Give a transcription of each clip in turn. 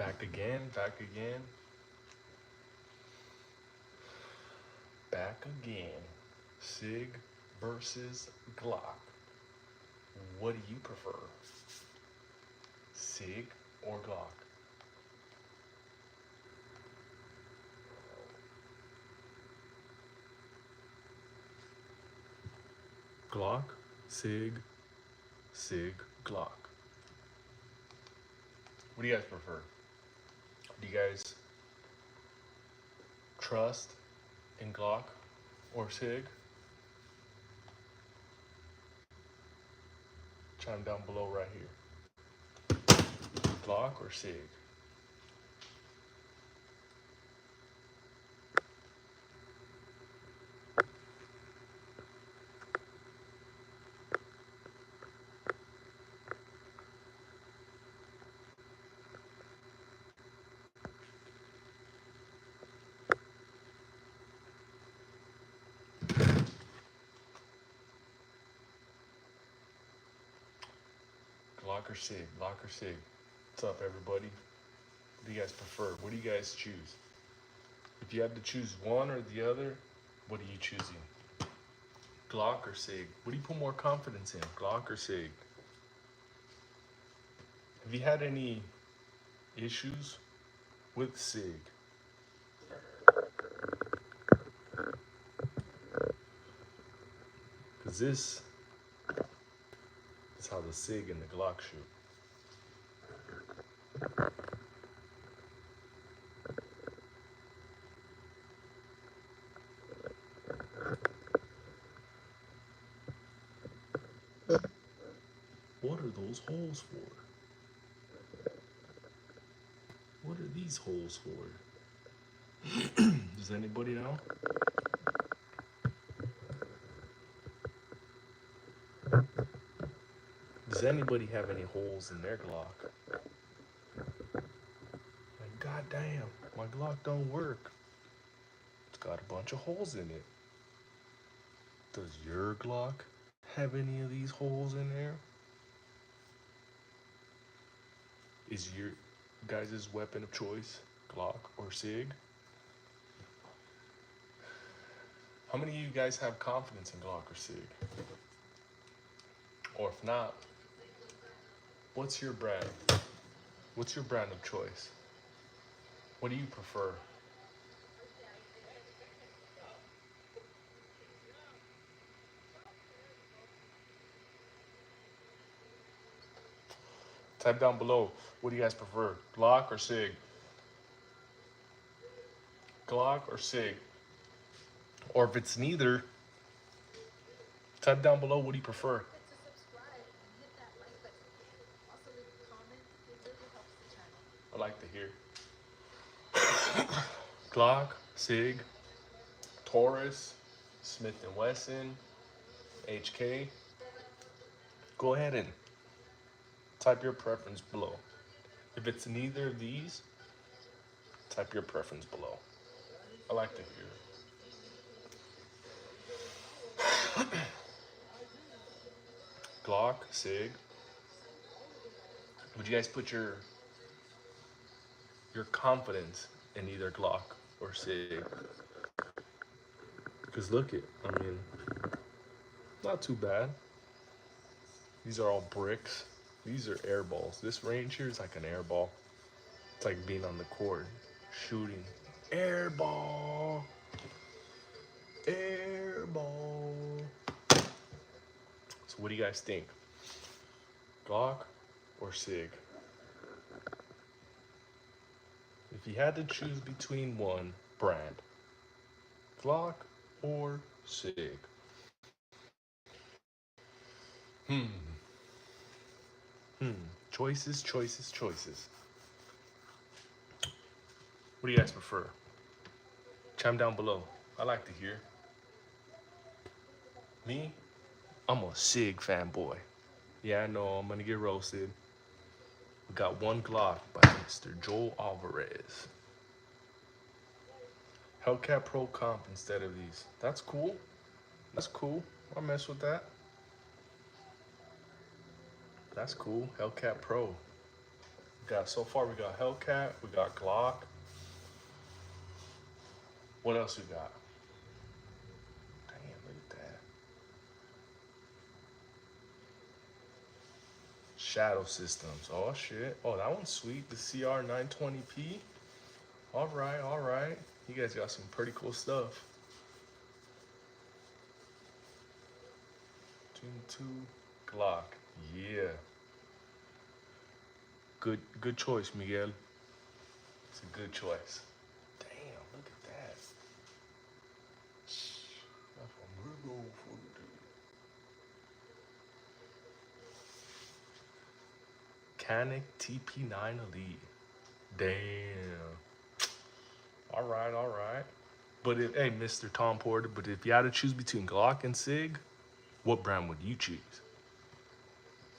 Back again, back again, back again. Sig versus Glock. What do you prefer? Sig or Glock? Glock, Sig, Sig, Glock. What do you guys prefer? Do you guys trust in Glock or Sig? Chime down below right here. Glock or Sig? Glock or Sig? Glock or Sig? What's up, everybody? What do you guys prefer? What do you guys choose? If you had to choose one or the other, what are you choosing? Glock or Sig? What do you put more confidence in? Glock or Sig? Have you had any issues with Sig? Because this is how the Sig and the Glock shoot. What are those holes for? What are these holes for? Does anybody know? Does anybody have any holes in their Glock? Like, goddamn, my Glock don't work. It's got a bunch of holes in it. Does your Glock have any of these holes in there? Is your guys' weapon of choice Glock or Sig? How many of you guys have confidence in Glock or Sig? Or if not, what's your brand? What's your brand of choice? What do you prefer? Type down below, what do you guys prefer? Glock or Sig? Glock or Sig? Or if it's neither, type down below, what do you prefer? I like to hear. Glock, Sig, Taurus, Smith & Wesson, HK. Go ahead and type your preference below. If it's neither of these, type your preference below. I like to hear. Glock, Sig. Would you guys put your confidence in either Glock or Sig? Because look it, I mean, not too bad. These are all bricks. These are air balls. This range here is like an air ball. It's like being on the court, shooting. Air ball. Air ball. So what do you guys think? Glock or Sig? If you had to choose between one brand, Glock or Sig? Hmm. Choices, choices, choices. What do you guys prefer? Chime down below. I like to hear. Me? I'm a Sig fanboy. Yeah, I know I'm gonna get roasted. We got one Glock by Mr. Joel Alvarez. Hellcat Pro Comp instead of these. That's cool. That's cool. I'll mess with that. That's cool. Hellcat Pro. got so far. We got Hellcat. We got Glock. What else we got? Damn, look at that. Shadow systems. Oh shit. Oh, that one's sweet. The CR 920p. All right, all right. You guys got some pretty cool stuff. Tune 2 Glock. Yeah. Good choice, Miguel. It's a good choice. Damn, look at that. That's a real old photo. Canic TP9 Elite. Damn. All right, all right. But if, hey, Mr. Tom Porter, but if you had to choose between Glock and Sig, what brand would you choose?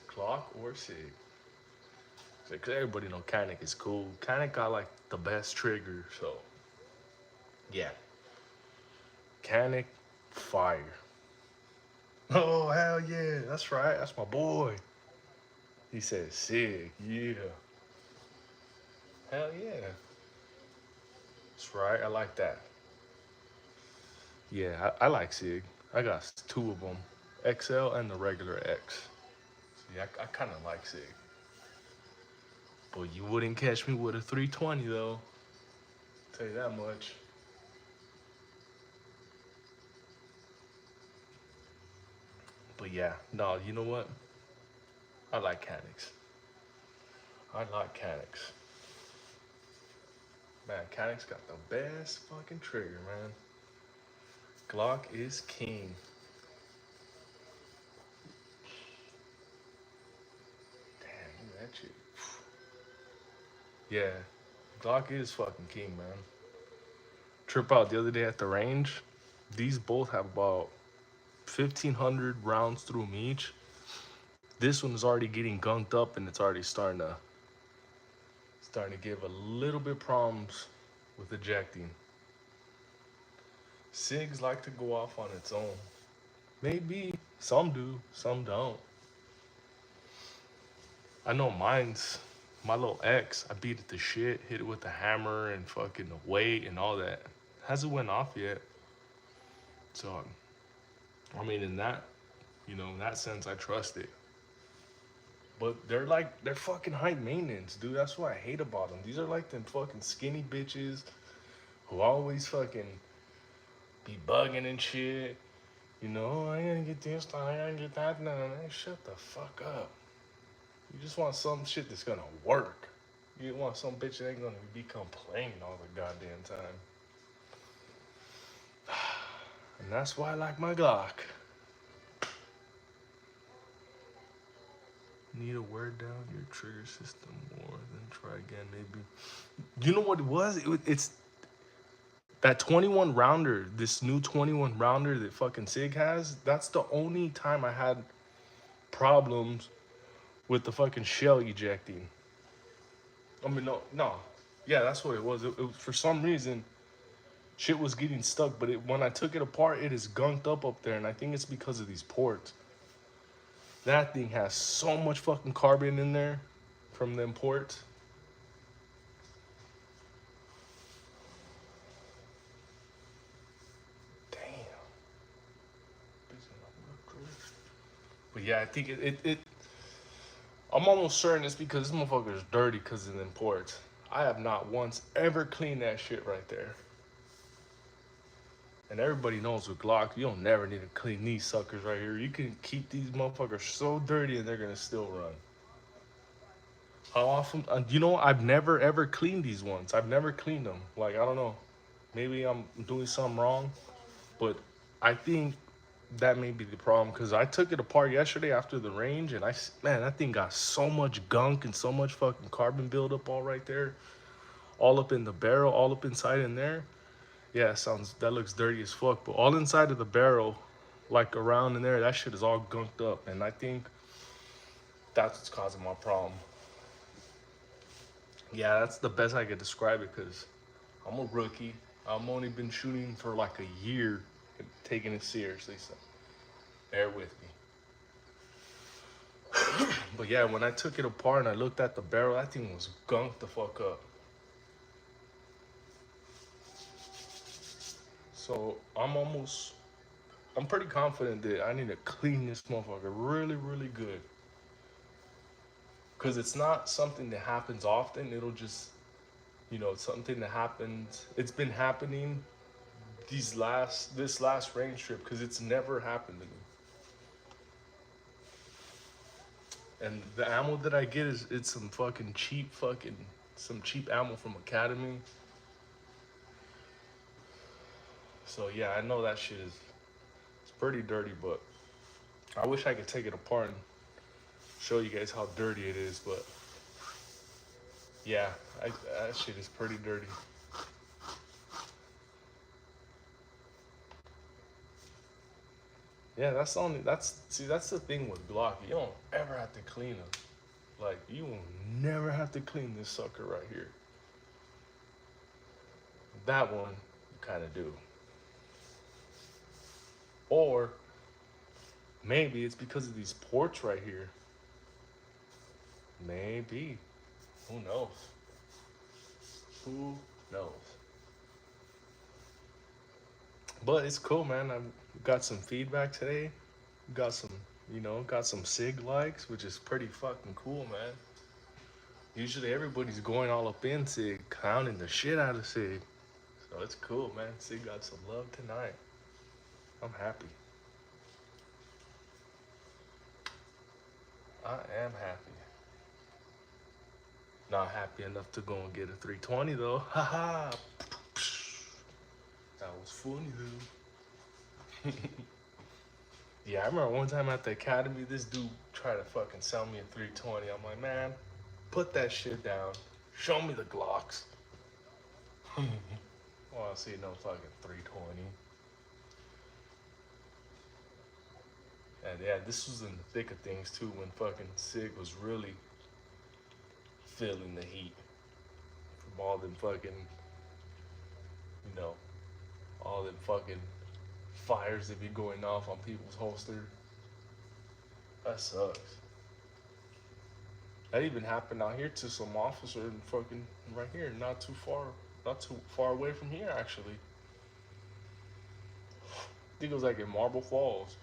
Glock or Sig? Because everybody know Canic is cool. Canic got like the best trigger, so yeah. Canic, fire. Oh, hell yeah, that's right, that's my boy. He said Sig, yeah. Hell yeah. That's right, I like that. Yeah, I like Sig. I got two of them, XL and the regular X. See, I kind of like Sig. But you wouldn't catch me with a 320 though. Tell you that much. But yeah, no, you know what? I like Canics. I like Canics. Man, Canics got the best fucking trigger, man. Glock is king. Damn, look at that shit. Yeah, Glock is fucking king, man. Trip out the other day at the range. These both have about 1,500 rounds through them each. This one is already getting gunked up and it's already starting to give a little bit problems with ejecting. SIGs like to go off on its own. Maybe some do, some don't. I know my little X. I beat it to shit, hit it with the hammer and fucking the weight and all that. Hasn't went off yet. So, I mean, in that, in that sense, I trust it. But they're fucking high maintenance, dude. That's what I hate about them. These are like them fucking skinny bitches who always fucking be bugging and shit. I gotta get this done, I gotta get that done. Hey, shut the fuck up. You just want some shit that's gonna work. You want some bitch that ain't gonna be complaining all the goddamn time. And that's why I like my Glock. Need to wear down your trigger system more, then try again maybe. You know what it was? It's that 21 rounder, this new 21 rounder that fucking Sig has. That's the only time I had problems with the fucking shell ejecting. I mean, no. Yeah, that's what it was. For some reason, shit was getting stuck, but when I took it apart, it is gunked up there, and I think it's because of these ports. That thing has so much fucking carbon in there from them ports. Damn. But yeah, I think I'm almost certain it's because this motherfucker is dirty because of them ports. I have not once ever cleaned that shit right there. And everybody knows with Glock, you don't never need to clean these suckers right here. You can keep these motherfuckers so dirty and they're gonna still run. How often? I've never ever cleaned these ones. I've never cleaned them. Like, I don't know. Maybe I'm doing something wrong. But I think that may be the problem because I took it apart yesterday after the range and man, that thing got so much gunk and so much fucking carbon buildup all right there. All up in the barrel, all up inside in there. Yeah, that looks dirty as fuck. But all inside of the barrel, like around in there, that shit is all gunked up. And I think that's what's causing my problem. Yeah, that's the best I could describe it because I'm a rookie. I've only been shooting for like a year and taking it seriously, so bear with me. But yeah, when I took it apart and I looked at the barrel, that thing was gunked the fuck up. So I'm pretty confident that I need to clean this motherfucker really, really good. Cause it's not something that happens often. It'll just, it's something that happens. It's been happening this last range trip because it's never happened to me. And the ammo that I get is it's some cheap ammo from Academy. So yeah, I know that shit is it's pretty dirty, but I wish I could take it apart and show you guys how dirty it is. But yeah, that shit is pretty dirty. Yeah, that's the thing with Glock. You don't ever have to clean them. Like you will never have to clean this sucker right here. That one you kind of do. Or maybe it's because of these ports right here. Maybe. Who knows? Who knows? But it's cool, man. I got some feedback today. Got some, got some Sig likes, which is pretty fucking cool, man. Usually everybody's going all up in Sig, clowning the shit out of Sig. So it's cool, man. Sig got some love tonight. I'm happy. I am happy. Not happy enough to go and get a 320 though. Haha. That was funny though. Yeah, I remember one time at the academy, this dude tried to fucking sell me a 320. I'm like, man, put that shit down. Show me the Glocks. Oh, I see no fucking 320. And yeah, this was in the thick of things too when fucking Sig was really feeling the heat from all them fucking, you know, all them fucking fires that be going off on people's holster. That sucks. That even happened out here to some officer in fucking right here, not too far away from here actually. I think it was like in Marble Falls.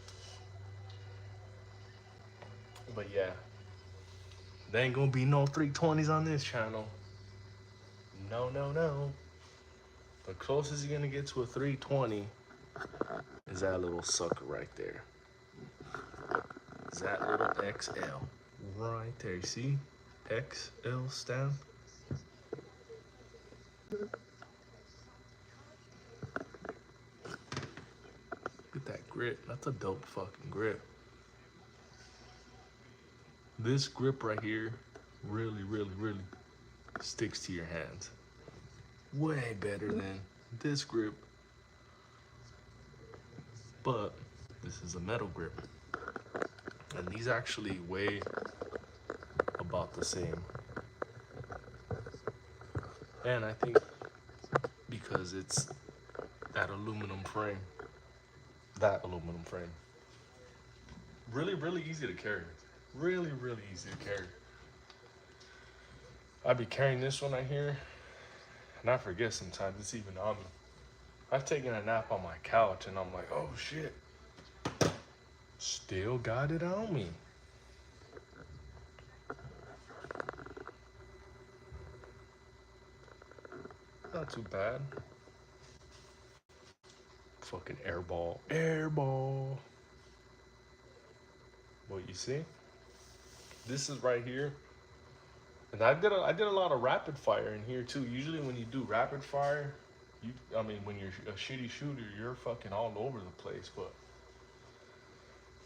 But yeah, there ain't gonna be no 320s on this channel. No, no, no. The closest you're gonna get to a 320 is that little sucker right there. Is that little XL right there? You see? XL stamp. Look at that grip. That's a dope fucking grip. This grip right here really, really, really sticks to your hands. Way better than this grip. But this is a metal grip. And these actually weigh about the same. And I think because it's that aluminum frame. Really, really easy to carry. Really, really easy to carry. I'd be carrying this one right here, and I forget sometimes it's even on me. I've taken a nap on my couch, and I'm like, oh shit. Still got it on me. Not too bad. Fucking airball. Airball. Well, you see? This is right here. And I did a lot of rapid fire in here too. Usually when you do rapid fire, when you're a shitty shooter, you're fucking all over the place. But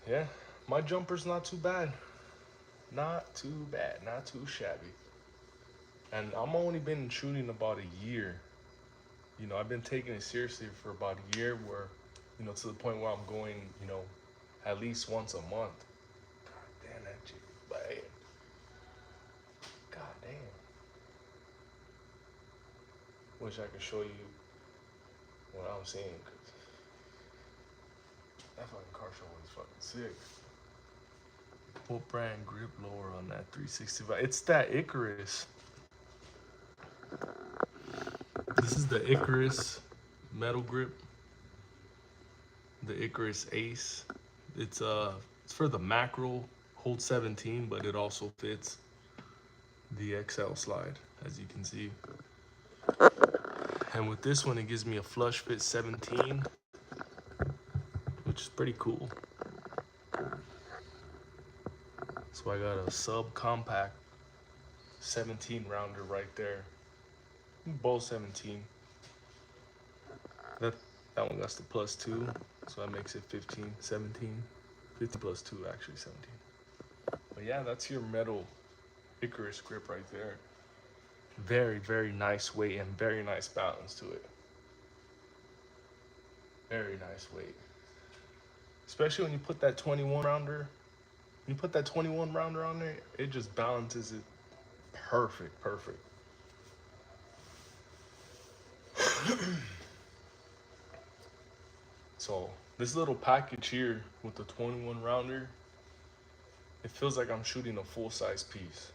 yeah, my jumper's not too bad. Not too bad. Not too shabby. And I'm only been shooting about a year. I've been taking it seriously for about a year where, to the point where I'm going, at least once a month. God damn, that shit is bad. God damn. Wish I could show you what I'm seeing, cause that fucking car show was fucking sick. What brand grip lower on that 365? It's that Icarus. This is the Icarus metal grip. The Icarus Ace. It's for the macro hold 17, but it also fits the XL slide, as you can see. And with this one, it gives me a flush fit 17, which is pretty cool. So I got a sub-compact 17 rounder right there. Both 17. That one got the +2, so that makes it 15, 17. 50 +2, actually 17. But yeah, that's your metal Icarus grip right there. Very, very nice weight and very nice balance to it. Very nice weight. Especially when you put that 21 rounder. When you put that 21 rounder on there, it just balances it perfect, perfect. So this little package here with the 21 rounder, it feels like I'm shooting a full-size piece.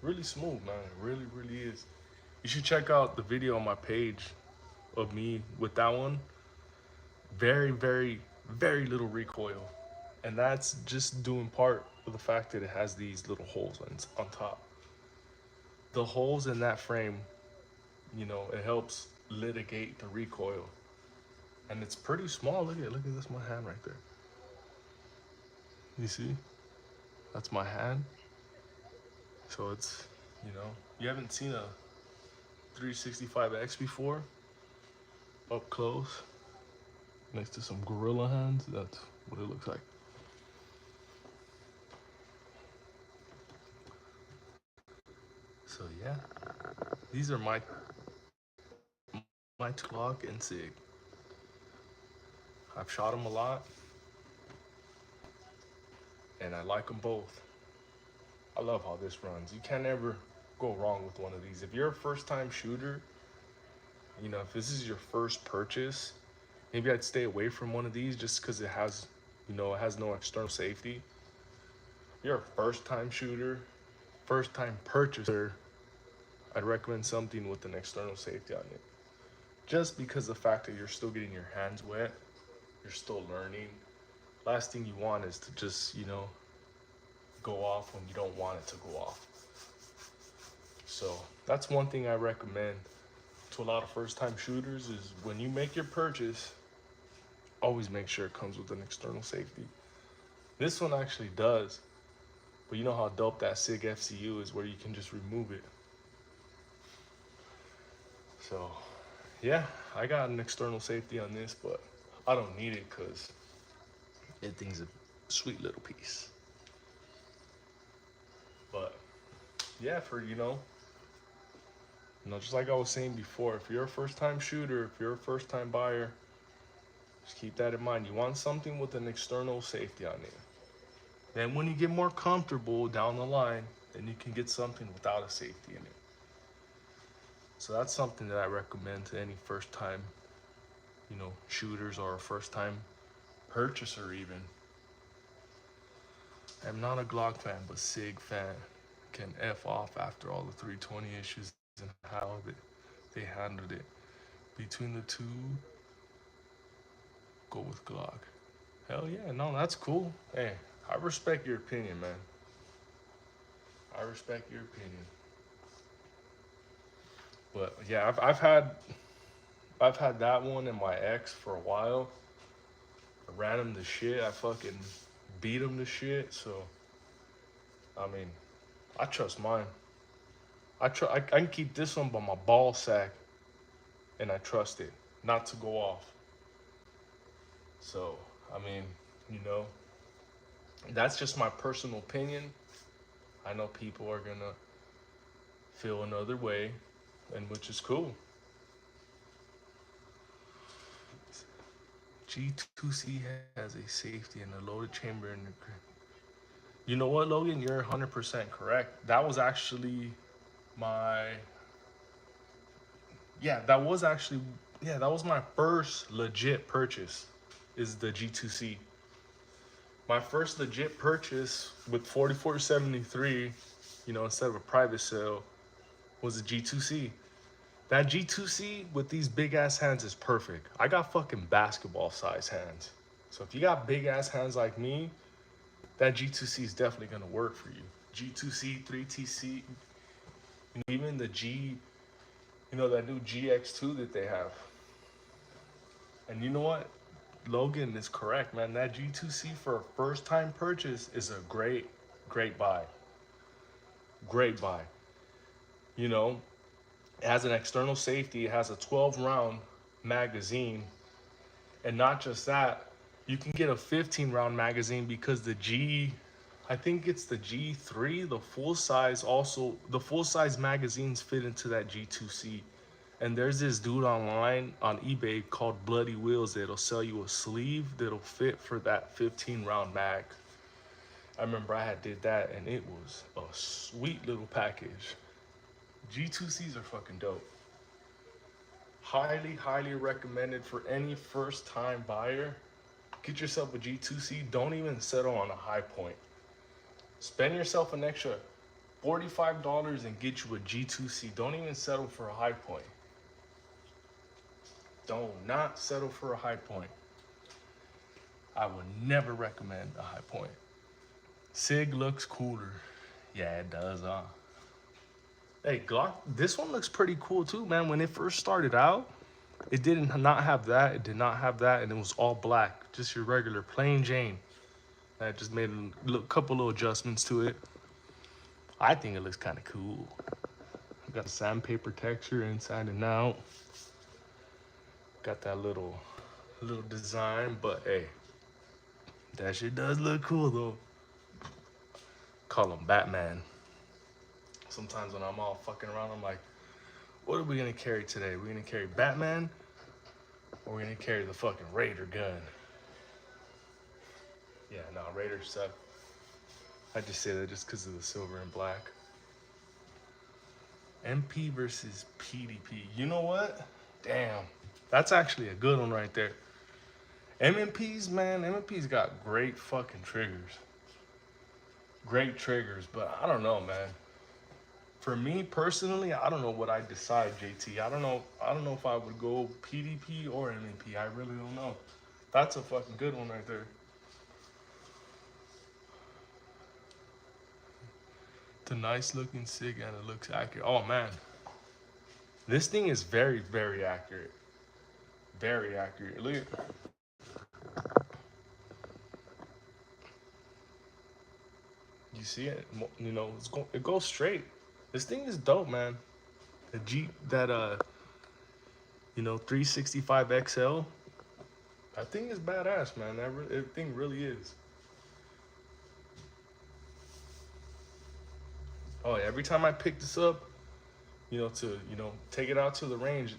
Really smooth, man. It really, really is. You should check out the video on my page of me with that one. Very, very, very little recoil. And that's just doing part of the fact that it has these little holes on top. The holes in that frame, you know, it helps litigate the recoil. And it's pretty small. Look at this, my hand right there. You see? That's my hand. So it's, you know, you haven't seen a 365X before, up close, next to some gorilla hands. That's what it looks like. So yeah, these are my Glock and Sig. I've shot them a lot, and I like them both. I love how this runs. You can't ever go wrong with one of these. If you're a first-time shooter, you know, if this is your first purchase, maybe I'd stay away from one of these just because it has, you know, it has no external safety. If you're a first-time shooter, first-time purchaser, I'd recommend something with an external safety on it. Just because of the fact that you're still getting your hands wet, you're still learning. Last thing you want is to just, you know, go off when you don't want it to go off. So that's one thing I recommend to a lot of first-time shooters is when you make your purchase, always make sure it comes with an external safety. This one actually does, but you know how dope that Sig FCU is where you can just remove it. So yeah, I got an external safety on this, but I don't need it because that thing's a sweet little piece. But yeah, for you know, just like I was saying before, if you're a first-time shooter, if you're a first-time buyer, just keep that in mind. You want something with an external safety on it. Then when you get more comfortable down the line, then you can get something without a safety in it. So that's something that I recommend to any first-time, you know, shooters or a first-time purchaser even. I'm not a Glock fan, but Sig fan. Can F off after all the 320 issues and how they handled it. Between the two, go with Glock. Hell yeah, no, that's cool. Hey, I respect your opinion, man. I respect your opinion. But yeah, I've had that one and my ex for a while. I ran him to shit. I fucking beat him to shit. So, I mean, I trust mine. I can keep this one by my ball sack, and I trust it not to go off. So, I mean, you know, that's just my personal opinion. I know people are gonna feel another way, and which is cool. G2C has a safety and a loaded chamber in the grip. You know what, Logan? You're 100% correct. That was actually my... Yeah, that was my first legit purchase, is the G2C. My first legit purchase with 4473, you know, instead of a private sale, was a G2C. That G2C with these big ass hands is perfect. I got fucking basketball size hands. So if you got big ass hands like me, that G2C is definitely gonna work for you. G2C, 3TC, even the G, you know, that new GX2 that they have. And you know what? Logan is correct, man. That G2C for a first time purchase is a great buy. Great buy. You know, it has an external safety, it has a 12 round magazine. And not just that, you can get a 15 round magazine because I think it's the G3, the full size, also, the full size magazines fit into that G2C. And there's this dude online on eBay called Bloody Wheels that'll sell you a sleeve that'll fit for that 15 round mag. I remember I had did that and it was a sweet little package. G2Cs are fucking dope. Highly recommended for any first time buyer. Get yourself a G2C. Don't even settle on a high point. Spend yourself an extra $45 and get you a G2C. Don't even settle for a high point. Do not settle for a high point. I would never recommend a high point. Sig looks cooler. Yeah, it does, huh? Hey, Glock, this one looks pretty cool too, man. When it first started out, it did not have that, and it was all black. Just your regular plain Jane. I just made a couple little adjustments to it. I think it looks kind of cool. Got sandpaper texture inside and out. Got that little design, but hey, that shit does look cool though. Call him Batman. Sometimes when I'm all fucking around, I'm like, what are we gonna carry today? We're gonna carry Batman, or we're gonna carry the fucking Raider gun? Yeah, no, Raiders suck. I just say that just because of the silver and black. MP versus PDP. You know what? Damn. That's actually a good one right there. MMPs, man, MMPs got great fucking triggers. Great triggers, but I don't know, man. For me personally, I don't know what I decide, JT. I don't know if I would go PDP or MMP. I really don't know. That's a fucking good one right there. The nice looking Sig and it looks accurate. Oh man. This thing is very accurate. Very accurate. Look at, you see it? You know, it goes straight. This thing is dope, man. The Jeep that you know, 365 XL. That thing is badass, man. That thing really is. Oh, every time I pick this up, you know, to, you know, take it out to the range,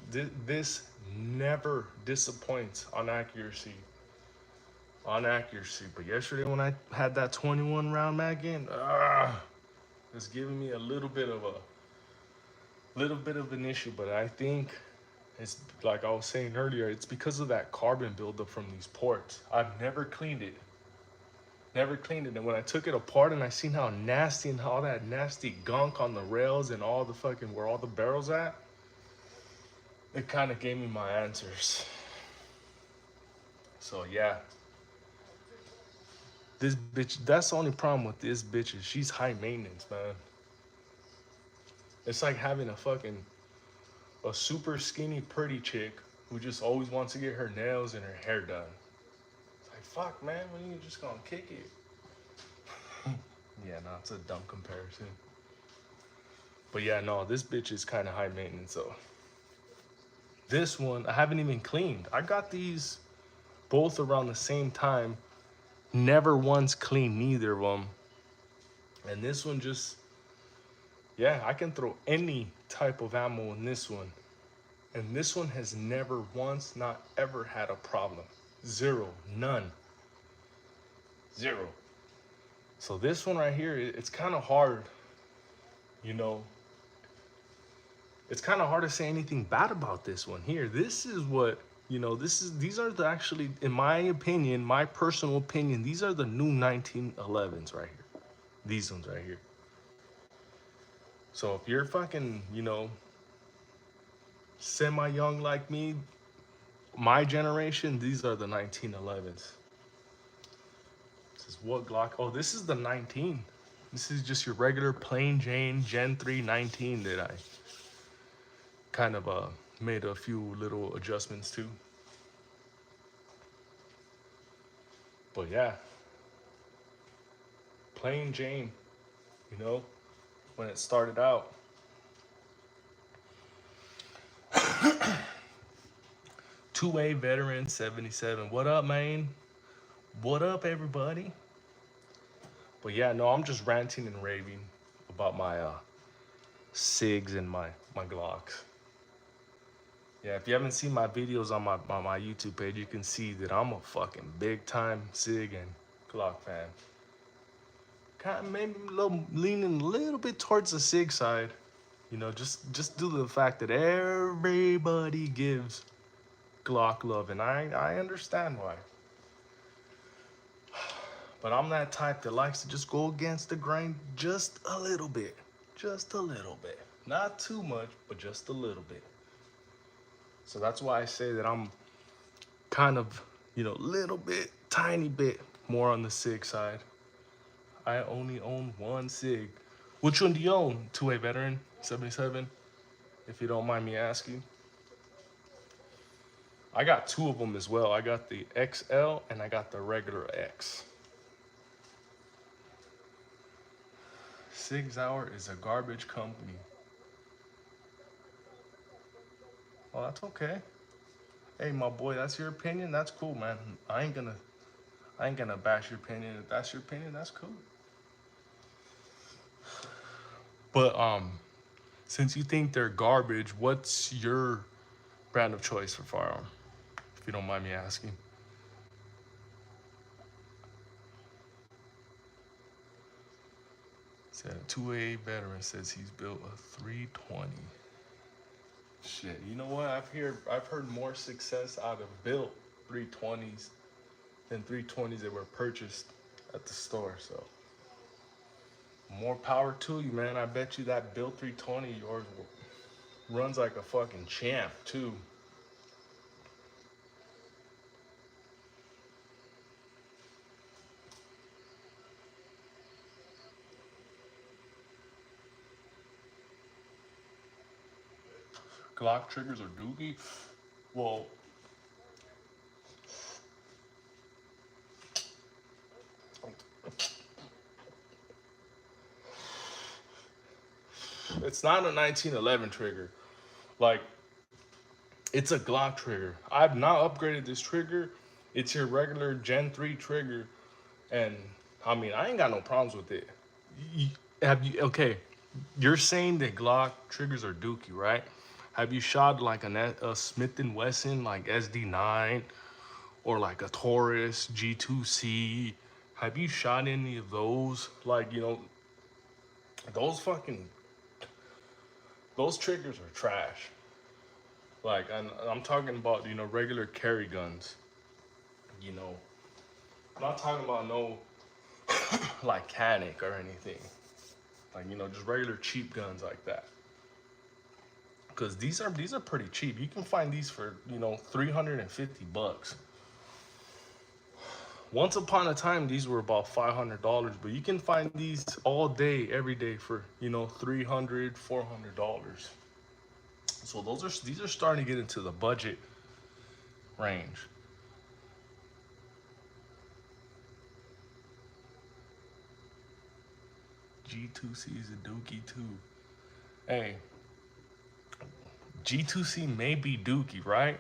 this never disappoints on accuracy. But yesterday when I had that 21 round mag in, it's giving me a little bit of an issue. But I think it's like I was saying earlier, it's because of that carbon buildup from these ports. I've never cleaned it. And when I took it apart and I seen how nasty and all that nasty gunk on the rails and all the fucking where all the barrels at, it kind of gave me my answers. So yeah, this bitch, that's the only problem with this bitch is she's high maintenance, man. It's like having a super skinny pretty chick who just always wants to get her nails and her hair done. It's like, fuck, man, when you just gonna kick it? Yeah, no, it's a dumb comparison. But yeah, no, this bitch is kind of high maintenance, so. This one, I haven't even cleaned. I got these both around the same time. Never once cleaned neither of them. And this one just, yeah, I can throw any type of ammo in this one. And this one has never once, not ever had a problem. Zero, none. Zero. So this one right here, it's kind of hard, you know. It's kind of hard to say anything bad about this one here. This is what You know, these are the actually, in my opinion, my personal opinion, these are the new 1911s right here. These ones right here. So if you're fucking, you know, semi young like me, my generation, these are the 1911s. This is what Glock. Oh, this is the 19. This is just your regular plain Jane Gen 3 19 that I kind of made a few little adjustments to. But yeah, plain Jane, you know, when it started out. 2A veteran 77. What up, man? What up, everybody? But yeah, no, I'm just ranting and raving about my SIGs and my Glocks. Yeah, if you haven't seen my videos on my YouTube page, you can see that I'm a fucking big time SIG and Glock fan. Kind of maybe leaning a little bit towards the SIG side, you know, just due to the fact that everybody gives Glock love, and I understand why. But I'm that type that likes to just go against the grain just a little bit. Just a little bit. Not too much, but just a little bit. So that's why I say that I'm kind of, you know, little bit, tiny bit more on the SIG side. I only own one SIG. Which one do you own? 2A veteran, 77, if you don't mind me asking. I got two of them as well. I got the XL and I got the regular X. Sig Sauer is a garbage company. Oh, that's okay. Hey, my boy, that's your opinion. That's cool, man. I ain't gonna bash your opinion. If that's your opinion, that's cool. But since you think they're garbage, what's your brand of choice for firearm? If you don't mind me asking. Said a 2A veteran says he's built a 320. Shit, you know what? I've heard more success out of built 320s than 320s that were purchased at the store. So more power to you, man. I bet you that built 320 yours runs like a fucking champ too. Glock triggers are dookie. Well, it's not a 1911 trigger. Like, it's a Glock trigger. I've not upgraded this trigger. It's your regular Gen 3 trigger. And I mean, I ain't got no problems with it. Have you, okay, you're saying that Glock triggers are dookie, right? Have you shot like a Smith & Wesson, like SD9, or like a Taurus G2C? Have you shot any of those? Like, you know, those fucking, those triggers are trash. Like, I'm talking about, you know, regular carry guns. You know, I'm not talking about no like Canic or anything. Like, you know, just regular cheap guns like that. Because these are pretty cheap. You can find these for, you know, $350. Once upon a time, these were about $500, but you can find these all day, every day for, you know, $300, $400. So these are starting to get into the budget range. G2C is a dookie too. Hey, G2C may be dookie, right?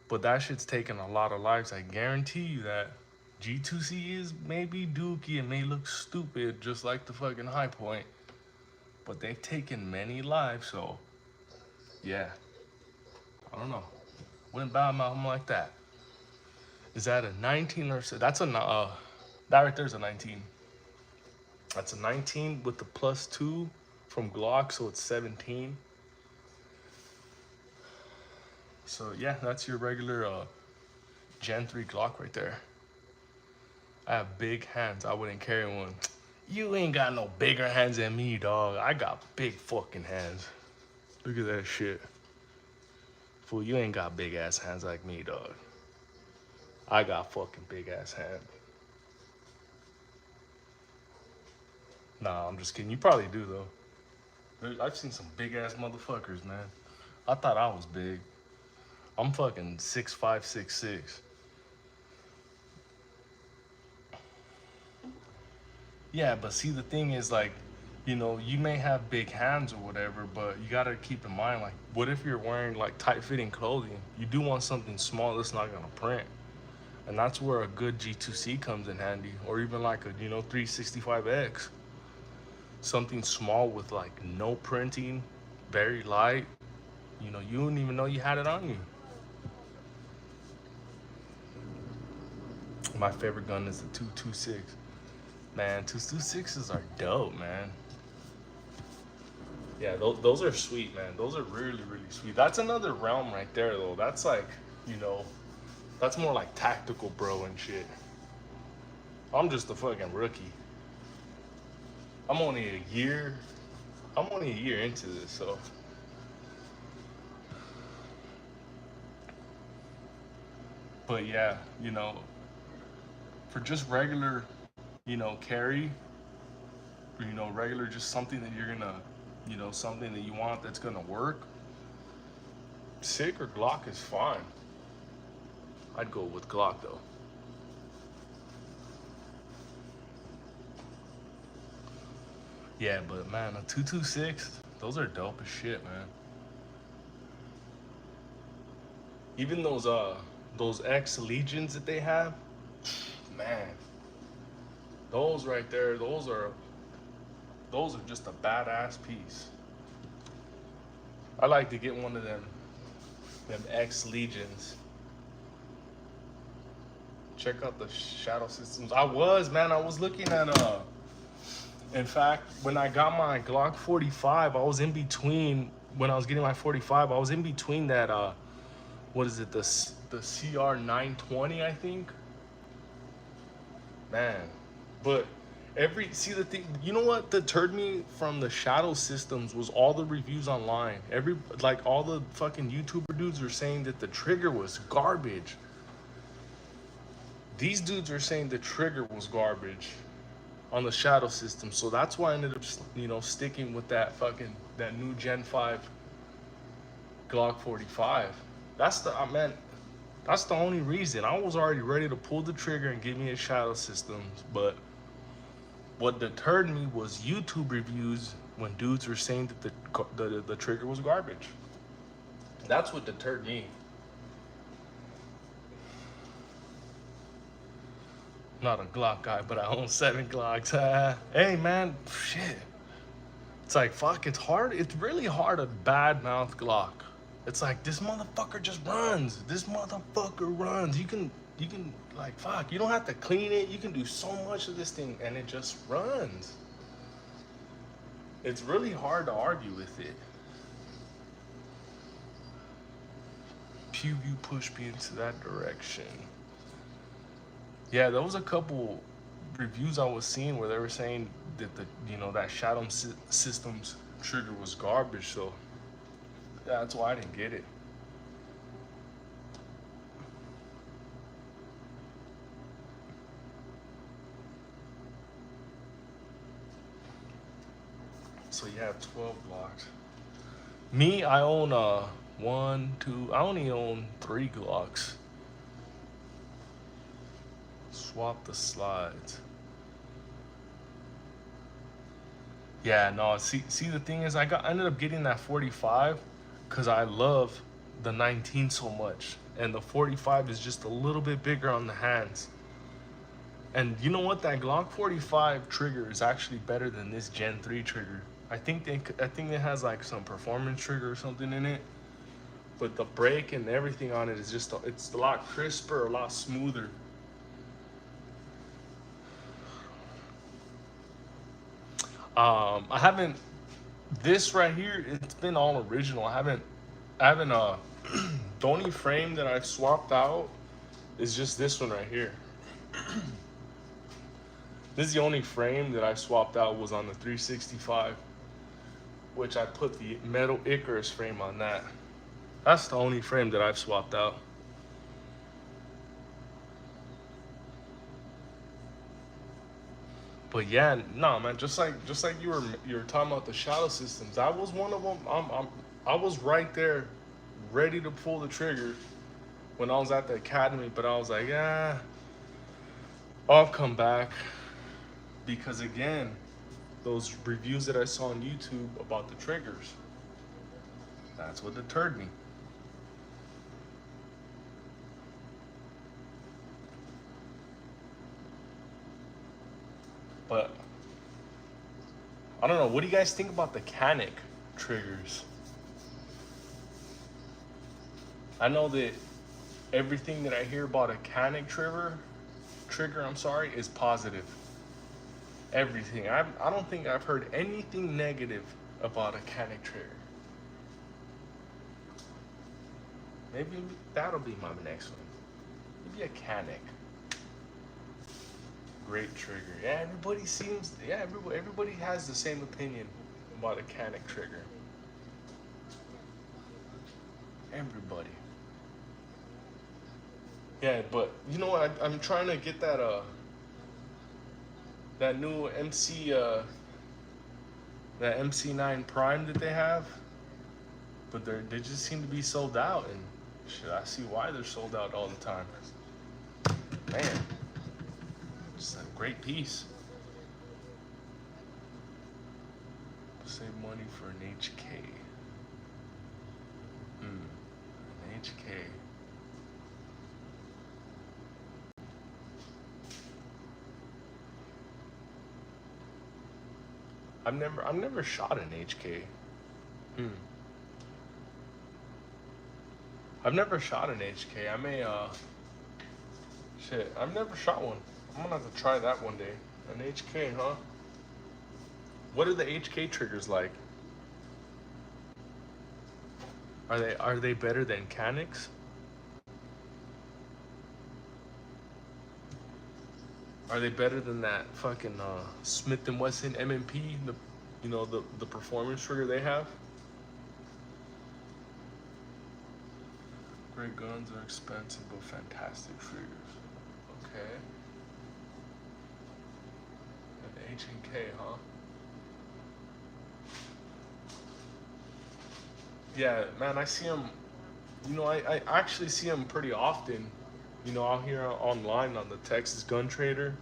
But that shit's taken a lot of lives. I guarantee you that. G2C is maybe dookie and may look stupid just like the fucking High Point. But they've taken many lives, so yeah. I don't know. Wouldn't badmouth them like that. Is that a 19 or so? That's a that right there's a 19. That's a 19 with the +2 from Glock, so it's 17. So yeah, that's your regular Gen 3 Glock right there. I have big hands. I wouldn't carry one. You ain't got no bigger hands than me, dog. I got big fucking hands. Look at that shit. Fool, you ain't got big ass hands like me, dog. I got fucking big ass hands. Nah, I'm just kidding. You probably do though. I've seen some big ass motherfuckers, man. I thought I was big. I'm fucking 6'5", 6'6". Yeah, but see, the thing is, like, you may have big hands or whatever, but you gotta keep in mind, like, what if you're wearing like tight-fitting clothing? You do want something small that's not gonna print, and that's where a good G2C comes in handy, or even like a 365X, something small with like no printing, very light. You wouldn't even know you had it on you. My favorite gun is the 226. Man, 226s are dope, man. Yeah, those are sweet, man. Those are really, really sweet. That's another realm right there, though. That's like, you know, that's more like tactical, bro, and shit. I'm just a fucking rookie. I'm only a year. I'm only a year into this, so. But yeah, for just regular, carry, or, regular, just something that you're gonna, something that you want that's gonna work. Sig or Glock is fine. I'd go with Glock though. Yeah, but man, a 226, those are dope as shit, man. Even those X Legions that they have, man, those right there, those are just a badass piece. I like to get one of them X Legions. Check out the shadow systems. I was looking at in fact, when I got my Glock 45, I was in between. When I was getting my 45, I was in between that what is it, the CR 920, I think. Man, but see, the thing, you know what deterred me from the shadow systems was all the reviews online. Like all the fucking YouTuber dudes are saying that the trigger was garbage. These dudes are saying the trigger was garbage on the shadow system, so that's why I ended up, sticking with that new Gen 5 Glock 45. That's the man. That's the only reason. I was already ready to pull the trigger and give me a shadow system, but what deterred me was YouTube reviews when dudes were saying that the trigger was garbage. That's what deterred me. Not a Glock guy, but I own 7 Glocks. Hey man, shit. It's like, fuck, it's hard. It's really hard to badmouth Glock. It's like, this motherfucker just runs. This motherfucker runs. You can like, fuck, you don't have to clean it. You can do so much of this thing and it just runs. It's really hard to argue with it. Pew view pushed me into that direction. Yeah, there was a couple reviews I was seeing where they were saying that that shadow systems trigger was garbage, so that's why I didn't get it. So you have 12 Glocks. Me, I own one, two. I only own 3 Glocks. Swap the slides. Yeah, no. See, the thing is, I ended up getting that 45 because I love the 19 so much, and the 45 is just a little bit bigger on the hands. And you know what? That Glock 45 trigger is actually better than this Gen 3 trigger. I think it has like some performance trigger or something in it, but the break and everything on it is it's a lot crisper, a lot smoother. I haven't. This right here, it's been all original. I haven't I haven't the only frame that I've swapped out is just this one right here. This is the only frame that I swapped out was on the 365, which I put the metal Icarus frame on that. That's the only frame that I've swapped out. But yeah, no man, just like you were talking about the shadow systems. I was one of them. I was right there, ready to pull the trigger when I was at the academy. But I was like, yeah, I'll come back because again, those reviews that I saw on YouTube about the triggers, that's what deterred me. But I don't know. What do you guys think about the Canic triggers? I know that everything that I hear about a Canic trigger, I'm sorry, is positive. Everything. I don't think I've heard anything negative about a Canic trigger. Maybe that'll be my next one. Maybe a Canic. Great trigger. Yeah, everybody has the same opinion about a Canic trigger. Everybody. Yeah, but you know what? I'm trying to get that new that MC9 Prime that they have, but they just seem to be sold out, and shit, I see why they're sold out all the time. Man, it's a great piece. Save money for an HK. An HK. I've never shot an HK. I've never shot an HK. I may shit, I've never shot one. I'm gonna have to try that one day. An HK, huh? What are the HK triggers like? Are they better than Canics? Are they better than that fucking Smith and Wesson M&P? The performance trigger they have. Great guns are expensive but fantastic triggers. Okay. An H&K, huh? Yeah, man, I see them. I actually see them pretty often. Out here online on the Texas Gun Trader.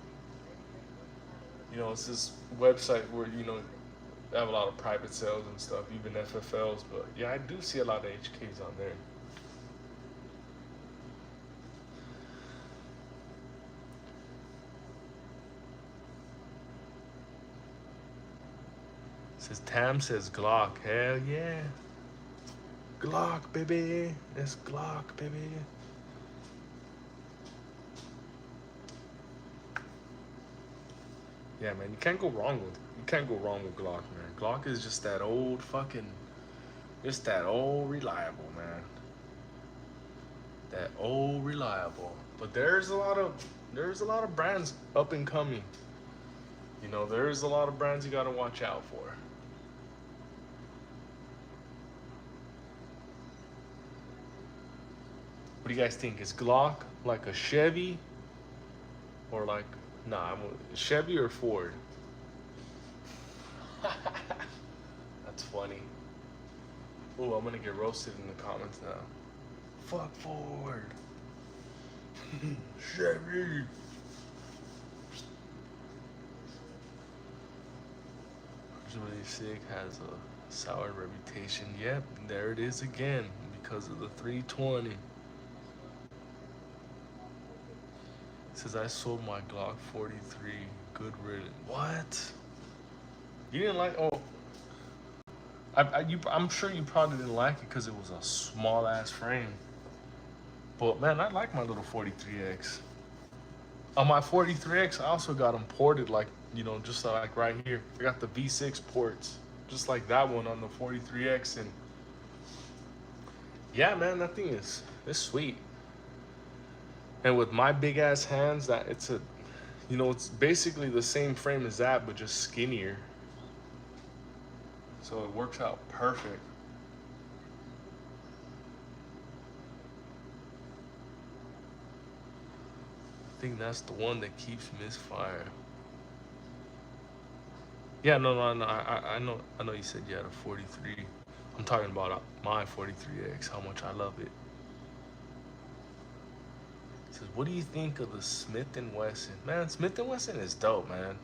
It's this website where they have a lot of private sales and stuff, even FFLs. But yeah, I do see a lot of HKs on there. Says Tam says Glock. Hell yeah. Glock, baby. It's Glock, baby. Yeah, man, you can't go wrong with Glock, man. Glock is just that old reliable, man. That old reliable. But there's a lot of brands up and coming. There's a lot of brands you gotta watch out for. What do you guys think? Is Glock like a Chevy or like Chevy or Ford? That's funny. Oh, I'm gonna get roasted in the comments now. Fuck Ford. Chevy. Really Sig has a sour reputation. Yep, there it is again because of the 320. Says I sold my Glock 43. Good riddance. What? You didn't like? Oh, I'm sure you probably didn't like it because it was a small ass frame. But man, I like my little 43X. On my 43X, I also got them ported just like right here. I got the V6 ports, just like that one on the 43X, and Yeah, man, that thing is it's sweet. And with my big ass hands, that it's a, you know, it's basically the same frame as that, but just skinnier. So it works out perfect. I think that's the one that keeps misfire. Yeah, no. I know. You said you had a 43. I'm talking about my 43X. How much I love it. He says, "What do you think of the Smith and Wesson?" Man, Smith and Wesson is dope, man.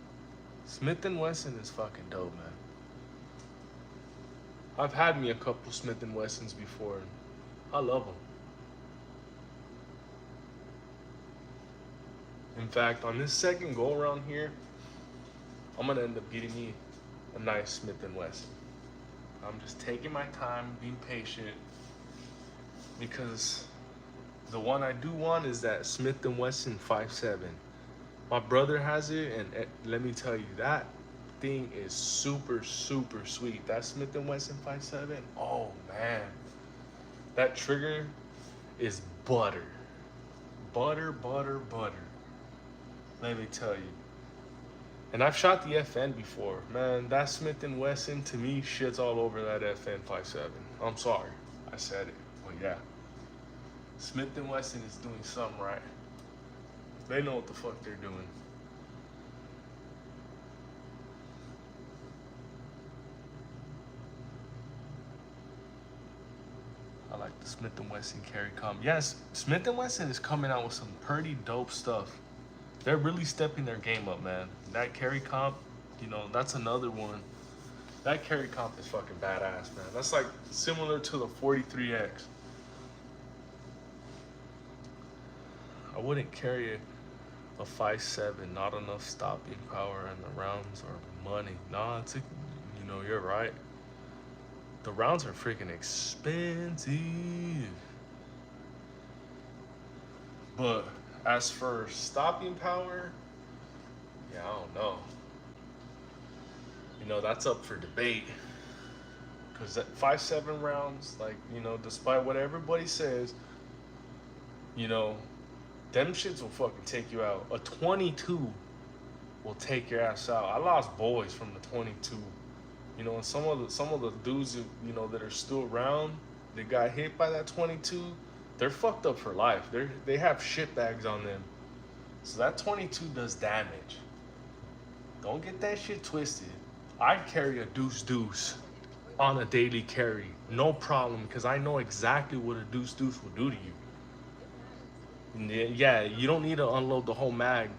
Smith and Wesson is fucking dope, man. I've had me a couple Smith and Wessons before, and I love them. In fact, on this second go around here, I'm gonna end up getting me a nice Smith and Wesson. I'm just taking my time, being patient, because the one I do want is that Smith and Wesson 5.7. My brother has it, and let me tell you, that thing is super, super sweet. That Smith and Wesson 5.7. Oh man, that trigger is butter, butter, butter, butter. Let me tell you. And I've shot the FN before, man. That Smith and Wesson to me shits all over that FN 5.7. I'm sorry, I said it, but yeah, Smith and Wesson is doing something right. They know what the fuck they're doing. I like the Smith and Wesson carry comp. Yes, Smith and Wesson is coming out with some pretty dope stuff. They're really stepping their game up, man. That carry comp, you know, that's another one. That carry comp is fucking badass, man. That's like similar to the 43X. I wouldn't carry a 5.7, not enough stopping power, and the rounds are money. Nah, it's a, you know, you're right. The rounds are freaking expensive. But as for stopping power, yeah, I don't know. You know, that's up for debate. Because at 5.7 rounds, like, you know, despite what everybody says, you know, them shits will fucking take you out. A 22 will take your ass out. I lost boys from the 22. You know, and some of the dudes who, you know, that are still around, that got hit by that 22, they're fucked up for life. They have shit bags on them. So that 22 does damage. Don't get that shit twisted. I'd carry a deuce on a daily carry, no problem, because I know exactly what a deuce will do to you. Yeah, you don't need to unload the whole mag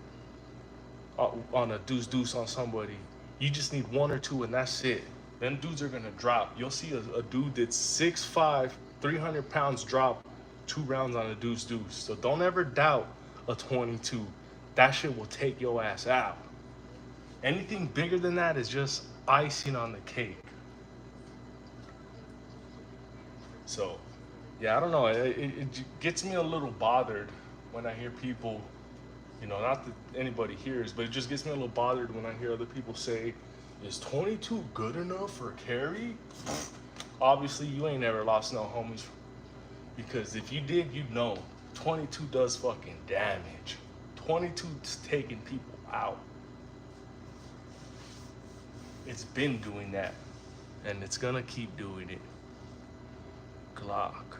on a deuce on somebody. You just need one or two, and that's it. Them dudes are gonna drop. You'll see a dude that's 6'5", 300 pounds drop 2 rounds on a deuce. So don't ever doubt a 22. That shit will take your ass out. Anything bigger than that is just icing on the cake. So, yeah, I don't know. It gets me a little bothered when I hear people, you know, not that anybody hears, but it just gets me a little bothered when I hear other people say, is 22 good enough for a carry? Obviously, you ain't never lost no homies, because if you did, you'd know 22 does fucking damage. 22's taking people out. It's been doing that, and it's gonna keep doing it. Glock.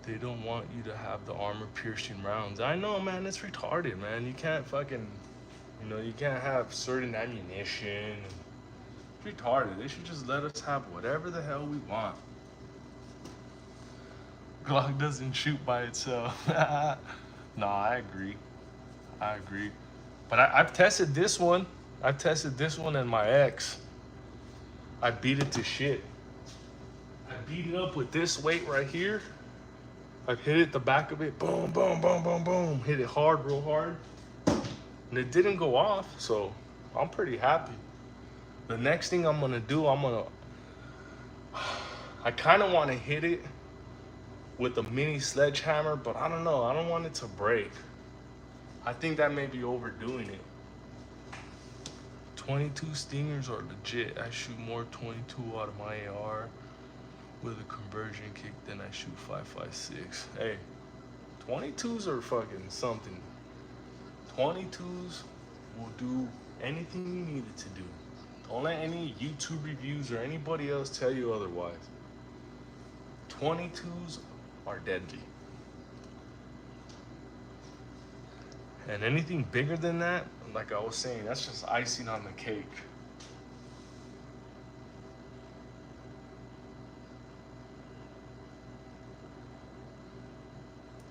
They don't want you to have the armor-piercing rounds. I know, man, it's retarded, man. You can't fucking, you know, you can't have certain ammunition. It's retarded. They should just let us have whatever the hell we want. Glock doesn't shoot by itself. No, I agree. But I've tested this one. I've tested this one and my ex. I beat it to shit. I beat it up with this weight right here. I've hit it the back of it, boom, boom, boom, boom, boom. Hit it hard, real hard. And it didn't go off, so I'm pretty happy. The next thing I'm gonna do, I kind of want to hit it with a mini sledgehammer, but I don't know. I don't want it to break. I think that may be overdoing it. 22 stingers are legit. I shoot more 22 out of my AR. with a conversion kick, then I shoot 5.56. Hey, 22s are fucking something. 22s will do anything you need it to do. Don't let any YouTube reviews or anybody else tell you otherwise. 22s are deadly. And anything bigger than that, like I was saying, that's just icing on the cake.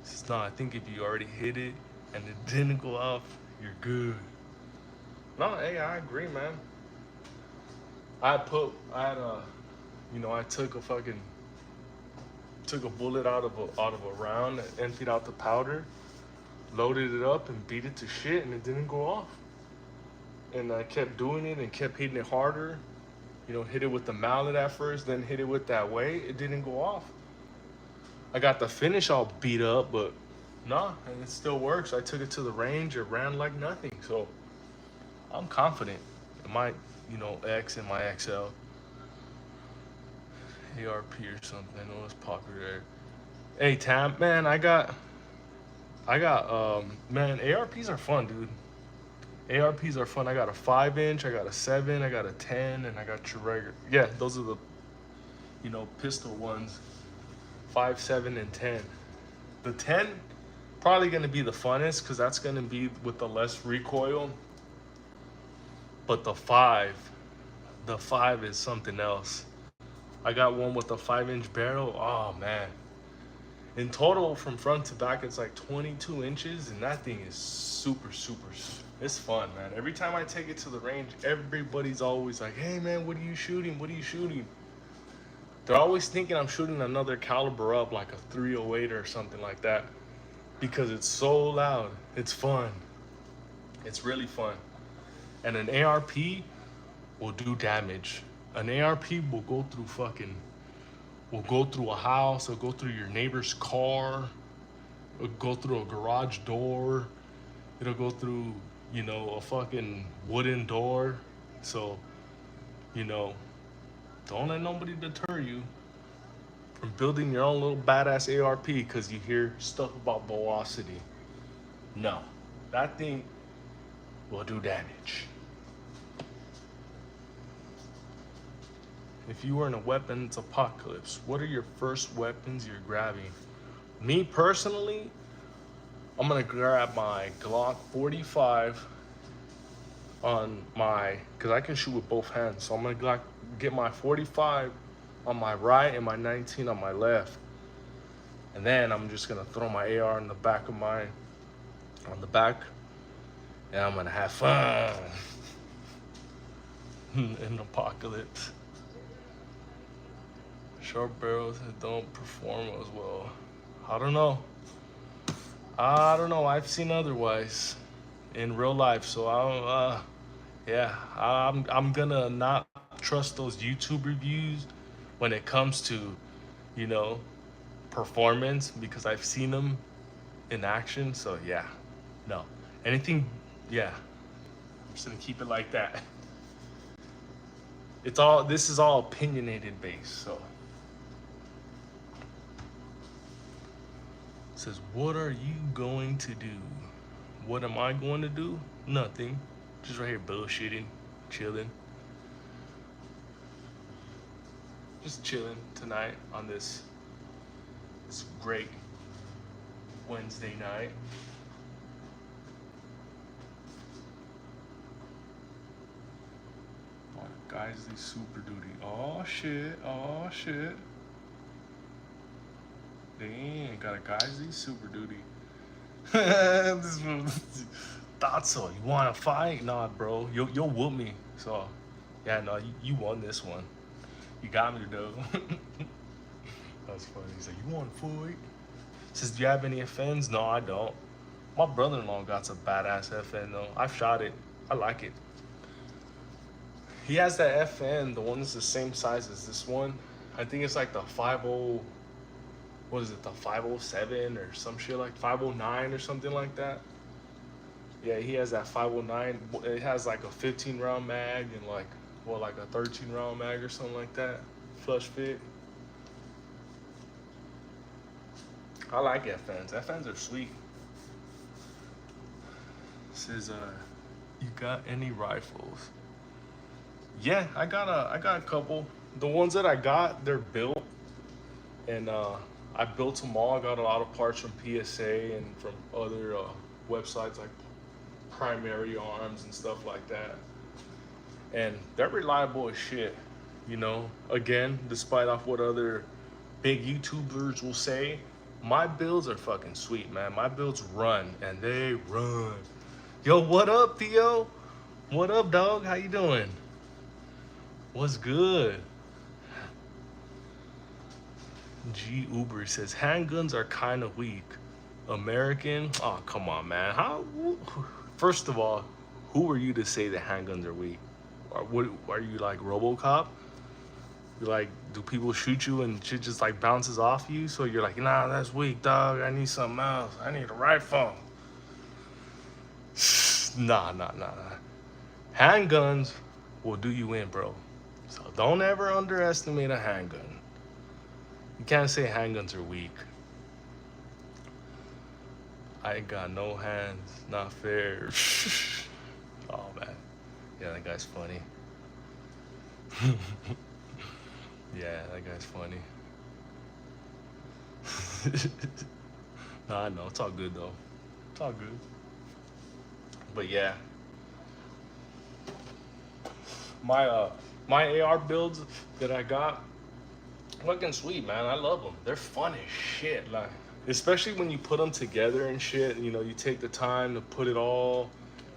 It's not, I think if you already hit it and it didn't go off, you're good. No, hey, I agree, man. I took a bullet out of a round, emptied out the powder, loaded it up and beat it to shit, and it didn't go off. And I kept doing it and kept hitting it harder. Hit it with the mallet at first, then hit it with that weight. It didn't go off. I got the finish all beat up, but nah, and it still works. I took it to the range. It ran like nothing. So I'm confident in my, X and my XL. ARP or something. I know it's popular. Hey, Tam, man, man, ARPs are fun, dude. ARPs are fun. I got a 5-inch, I got a 7, I got a 10, and I got your regular. Yeah, those are the, pistol ones. 5, 7, and 10. The 10 probably gonna be the funnest because that's gonna be with the less recoil. But the 5 is something else. I got one with a 5-inch barrel. Oh man. In total, from front to back, it's like 22 inches, and that thing is super, it's fun, man. Every time I take it to the range, everybody's always like, hey man, what are you shooting? What are you shooting? They're always thinking I'm shooting another caliber up, like a 308 or something like that, because it's so loud. It's fun. It's really fun. And an ARP will do damage. An ARP will go through a house, it'll go through your neighbor's car, it'll go through a garage door, it'll go through, a fucking wooden door. So, don't let nobody deter you from building your own little badass ARP because you hear stuff about velocity. No, that thing will do damage. If you were in a weapons apocalypse, what are your first weapons you're grabbing? Me personally, I'm gonna grab my Glock 45 because I can shoot with both hands. So I'm gonna get my 45 on my right and my 19 on my left. And then I'm just gonna throw my AR on the back, and I'm gonna have fun in apocalypse. Short barrels that don't perform as well. I don't know. I've seen otherwise in real life, so I'm gonna not trust those YouTube reviews when it comes to, performance, because I've seen them in action. So yeah, no, anything, yeah. I'm just gonna keep it like that. This is all opinionated based, so. It says, what are you going to do? What am I going to do? Nothing. Just right here bullshitting, chilling. Just chilling tonight on this great Wednesday night. Oh, guys, these super duty. Oh shit. Dang, got a Geyser super duty. Thought so. You want to fight? Nah, bro. You'll whoop me. So, yeah, no, you won this one. You got me, though. That's funny. He's like, you want to fight? Says, do you have any FNs? No, I don't. My brother-in-law got a badass FN, though. I've shot it. I like it. He has that FN, the one that's the same size as this one. I think it's like the 50... What is it, the 507 or some shit, like 509 or something like that? Yeah, he has that 509. It has like a 15 round mag and like a 13 round mag or something like that. Flush fit. I like FNs. FNs are sweet. Says, you got any rifles? Yeah, I got a couple. The ones that I got, they're built, and I built them all. I got a lot of parts from PSA and from other websites like Primary Arms and stuff like that. And they're reliable as shit. You know, again, despite off what other big YouTubers will say, my builds are fucking sweet, man. My builds run, and they run. Yo, what up, Theo? What up, dog? How you doing? What's good? G Uber says handguns are kind of weak. American? Oh, come on, man. How? First of all, who are you to say that handguns are weak? Or what? Are you like RoboCop? You like, do people shoot you and shit just like bounces off you? So you're like, nah, that's weak, dog. I need something else. I need a rifle. Nah. Handguns will do you in, bro. So don't ever underestimate a handgun. You can't say handguns are weak. I ain't got no hands, not fair. Oh man, yeah, that guy's funny. Yeah, that guy's funny. Nah, I know, it's all good though. It's all good. But yeah, my AR builds that I got, fucking sweet, man. I love them. They're fun as shit. Like, especially when you put them together and shit. You know, you take the time to put it all.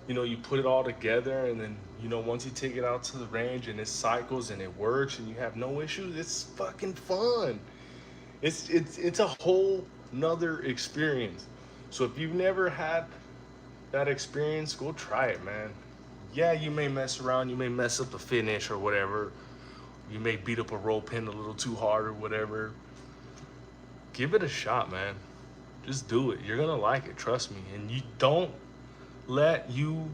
You know, you put it all together, and then once you take it out to the range and it cycles and it works and you have no issues, it's fucking fun. It's a whole nother experience. So if you've never had that experience, go try it, man. Yeah, you may mess around, you may mess up the finish or whatever. You may beat up a roll pin a little too hard or whatever. Give it a shot, man. Just do it. You're gonna like it, trust me. And you don't let you,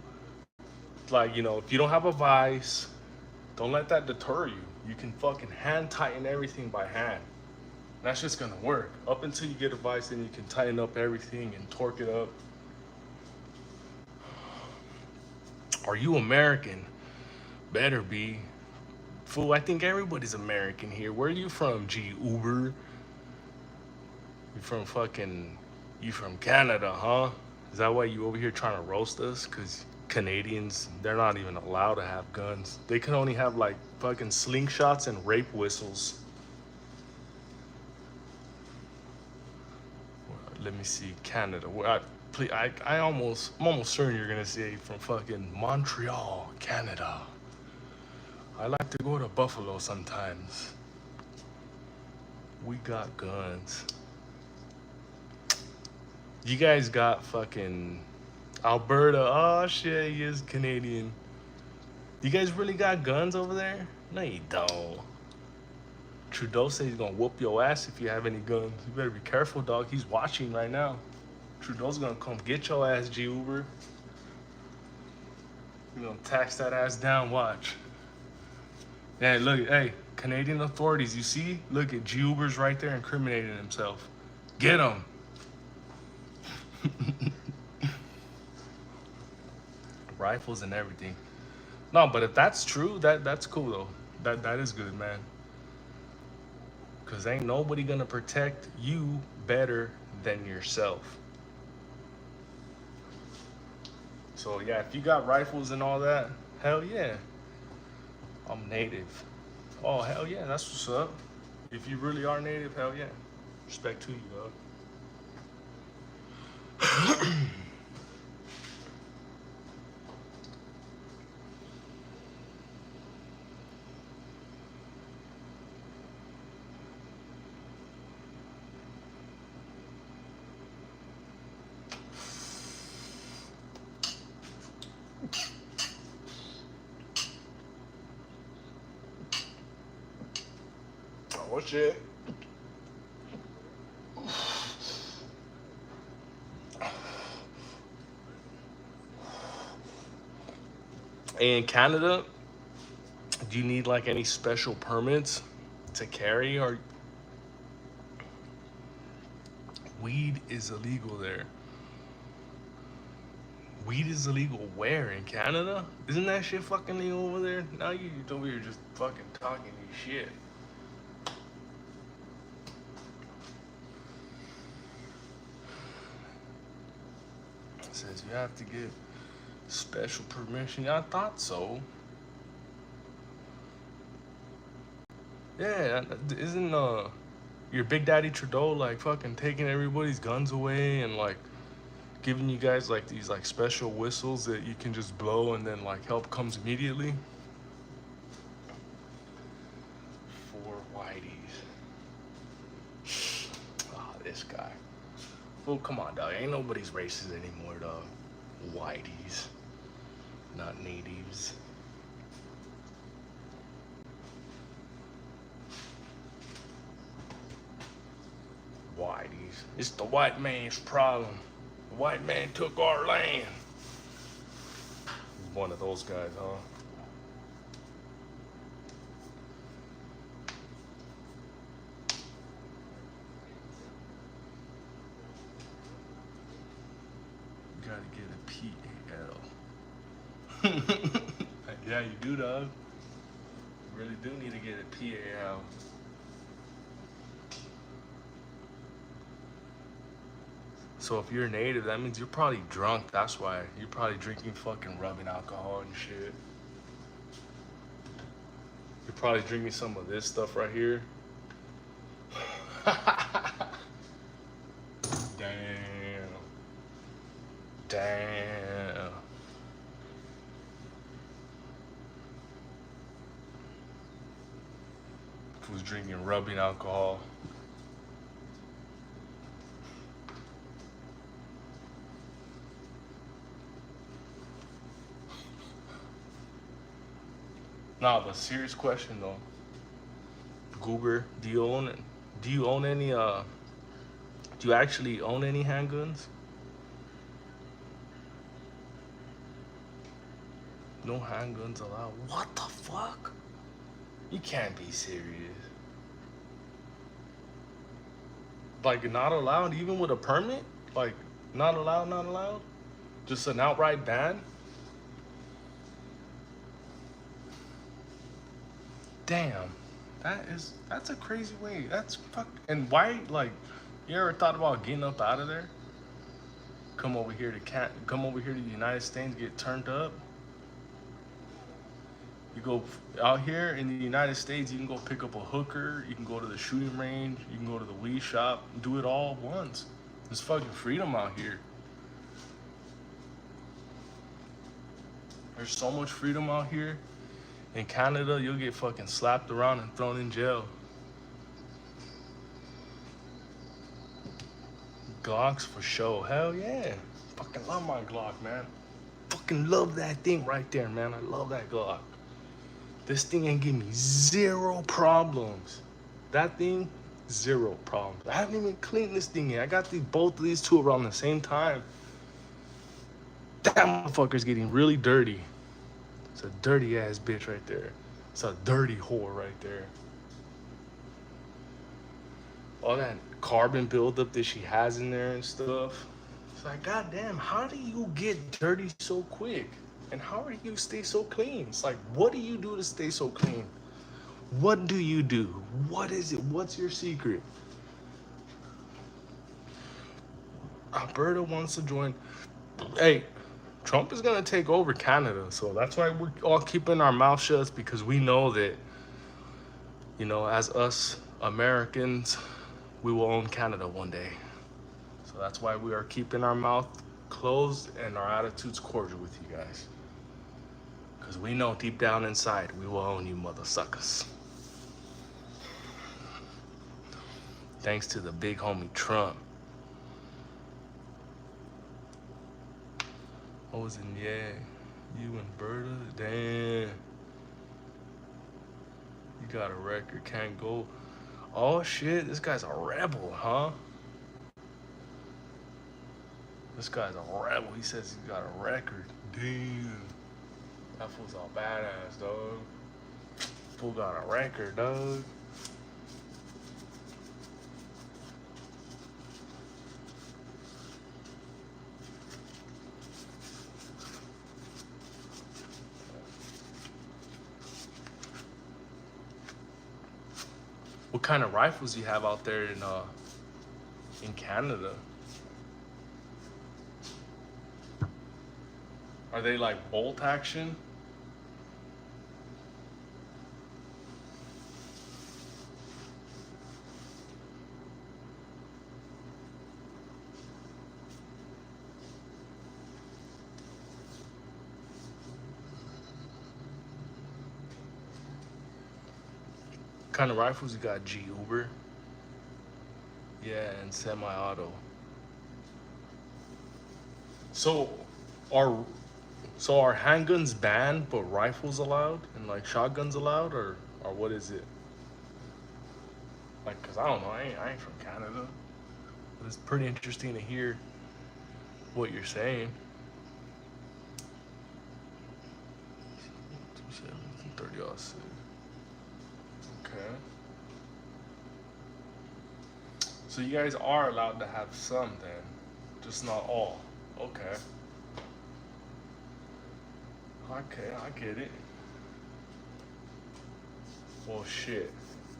like, if you don't have a vise, don't let that deter you. You can fucking hand tighten everything by hand. That's just gonna work. Up until you get a vise, then you can tighten up everything and torque it up. Are you American? Better be. Fool, I think everybody's American here. Where are you from, G Uber? You from Canada, huh? Is that why you over here trying to roast us? Because Canadians, they're not even allowed to have guns. They can only have like fucking slingshots and rape whistles. Let me see, Canada. I'm almost certain you're gonna say from fucking Montreal, Canada. I like to go to Buffalo sometimes. We got guns. You guys got fucking Alberta. Oh shit, he is Canadian. You guys really got guns over there? No, you don't. Trudeau says he's gonna whoop your ass if you have any guns. You better be careful, dog. He's watching right now. Trudeau's gonna come get your ass, G Uber. You're gonna tax that ass down, watch. Yeah, look, hey, Canadian authorities, you see? Look at G Uber's right there incriminating himself. Get him. Rifles and everything. No, but if that's true, that's cool though. That is good, man. Cause ain't nobody gonna protect you better than yourself. So yeah, if you got rifles and all that, hell yeah. I'm native. Oh hell yeah, that's what's up. If you really are native, hell yeah. Respect to you, dog. Oh shit. In Canada, do you need like any special permits to carry, or weed is illegal there. Weed is illegal where? In Canada? Isn't that shit fucking legal over there? Now you over here just fucking talking your shit. It says you have to get special permission. I thought so. Yeah, isn't your Big Daddy Trudeau like fucking taking everybody's guns away and like giving you guys like these like special whistles that you can just blow and then like help comes immediately? For whiteys. Oh, this guy. Well, come on, dog. Ain't nobody's racist anymore, dog. Whiteys, not natives. Whiteys. It's the white man's problem. The white man took our land. One of those guys, huh? You gotta get a PAL. Yeah, you do, dog. You really do need to get a PAL. So if you're a native, that means you're probably drunk. That's why. You're probably drinking fucking rubbing alcohol and shit. You're probably drinking some of this stuff right here. Damn. Damn. Who's drinking rubbing alcohol? Nah, but serious question though. Goober, do you own it? Do you own any do you actually own any handguns? No handguns allowed. What the fuck? You can't be serious. Like not allowed even with a permit? Like not allowed, not allowed? Just an outright ban? Damn, that's a crazy way. That's fuck. And why, like, you ever thought about getting up out of there? Come over here to the United States, get turned up. You go out here in the United States, you can go pick up a hooker, you can go to the shooting range, you can go to the weed shop, do it all at once. There's fucking freedom out here. There's so much freedom out here. In Canada, you'll get fucking slapped around and thrown in jail. Glocks for sure. Hell yeah. Fucking love my Glock, man. Fucking love that thing right there, man. I love that Glock. This thing ain't give me zero problems. That thing, zero problems. I haven't even cleaned this thing yet. I got both of these two around the same time. That motherfucker's getting really dirty. It's a dirty ass bitch right there. It's a dirty whore right there. All that carbon buildup that she has in there and stuff. It's like, goddamn, how do you get dirty so quick? And how do you stay so clean? It's like, what do you do to stay so clean? What do you do? What is it? What's your secret? Alberta wants to join. Hey, Trump is gonna take over Canada, so that's why we're all keeping our mouth shut, because we know that, you know, as us Americans, we will own Canada one day. So that's why we are keeping our mouth closed and our attitudes cordial with you guys. Because we know deep down inside, we will own you mother suckers. Thanks to the big homie Trump. I was in, yeah, you and Berta, damn. You got a record, can't go. Oh shit, this guy's a rebel, huh? This guy's a rebel. He says he's got a record. Damn. That fool's all badass, dog. Fool got a record, dog. What kind of rifles you have out there in Canada? Are they like bolt action? What kind of rifles you got? G Uber? Yeah, and semi-auto. So are are handguns banned but rifles allowed and like shotguns allowed, or what is it? Like, cause I don't know, I ain't from Canada, but it's pretty interesting to hear what you're saying. 30 also. Okay. So you guys are allowed to have some then, just not all. Okay. Okay, I get it. Well, shit.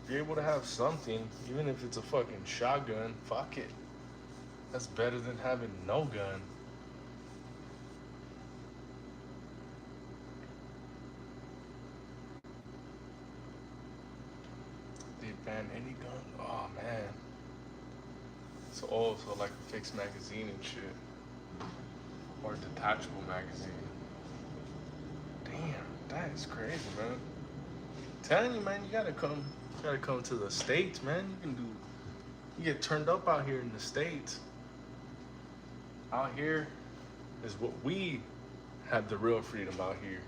If you're able to have something, even if it's a fucking shotgun, fuck it. That's better than having no gun. They ban any gun? Oh, man. So like a fixed magazine and shit. Or detachable magazine. Damn, that is crazy, man. Telling you, man, you gotta come to the States, man. You get turned up out here in the States. Out here is what we have the real freedom out here.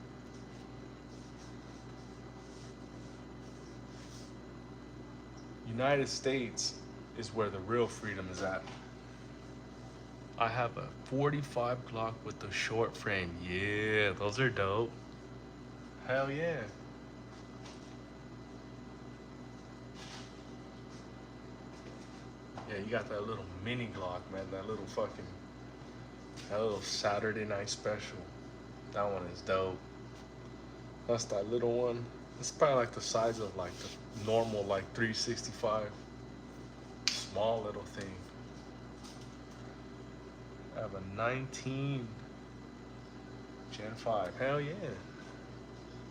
United States is where the real freedom is at. I have a 45 Glock with the short frame. Yeah, those are dope. Hell yeah. Yeah, you got that little mini Glock, man. That little Saturday night special. That one is dope. That's that little one. It's probably like the size of like the normal like 365. Small little thing. I have a 19 Gen 5. Hell yeah.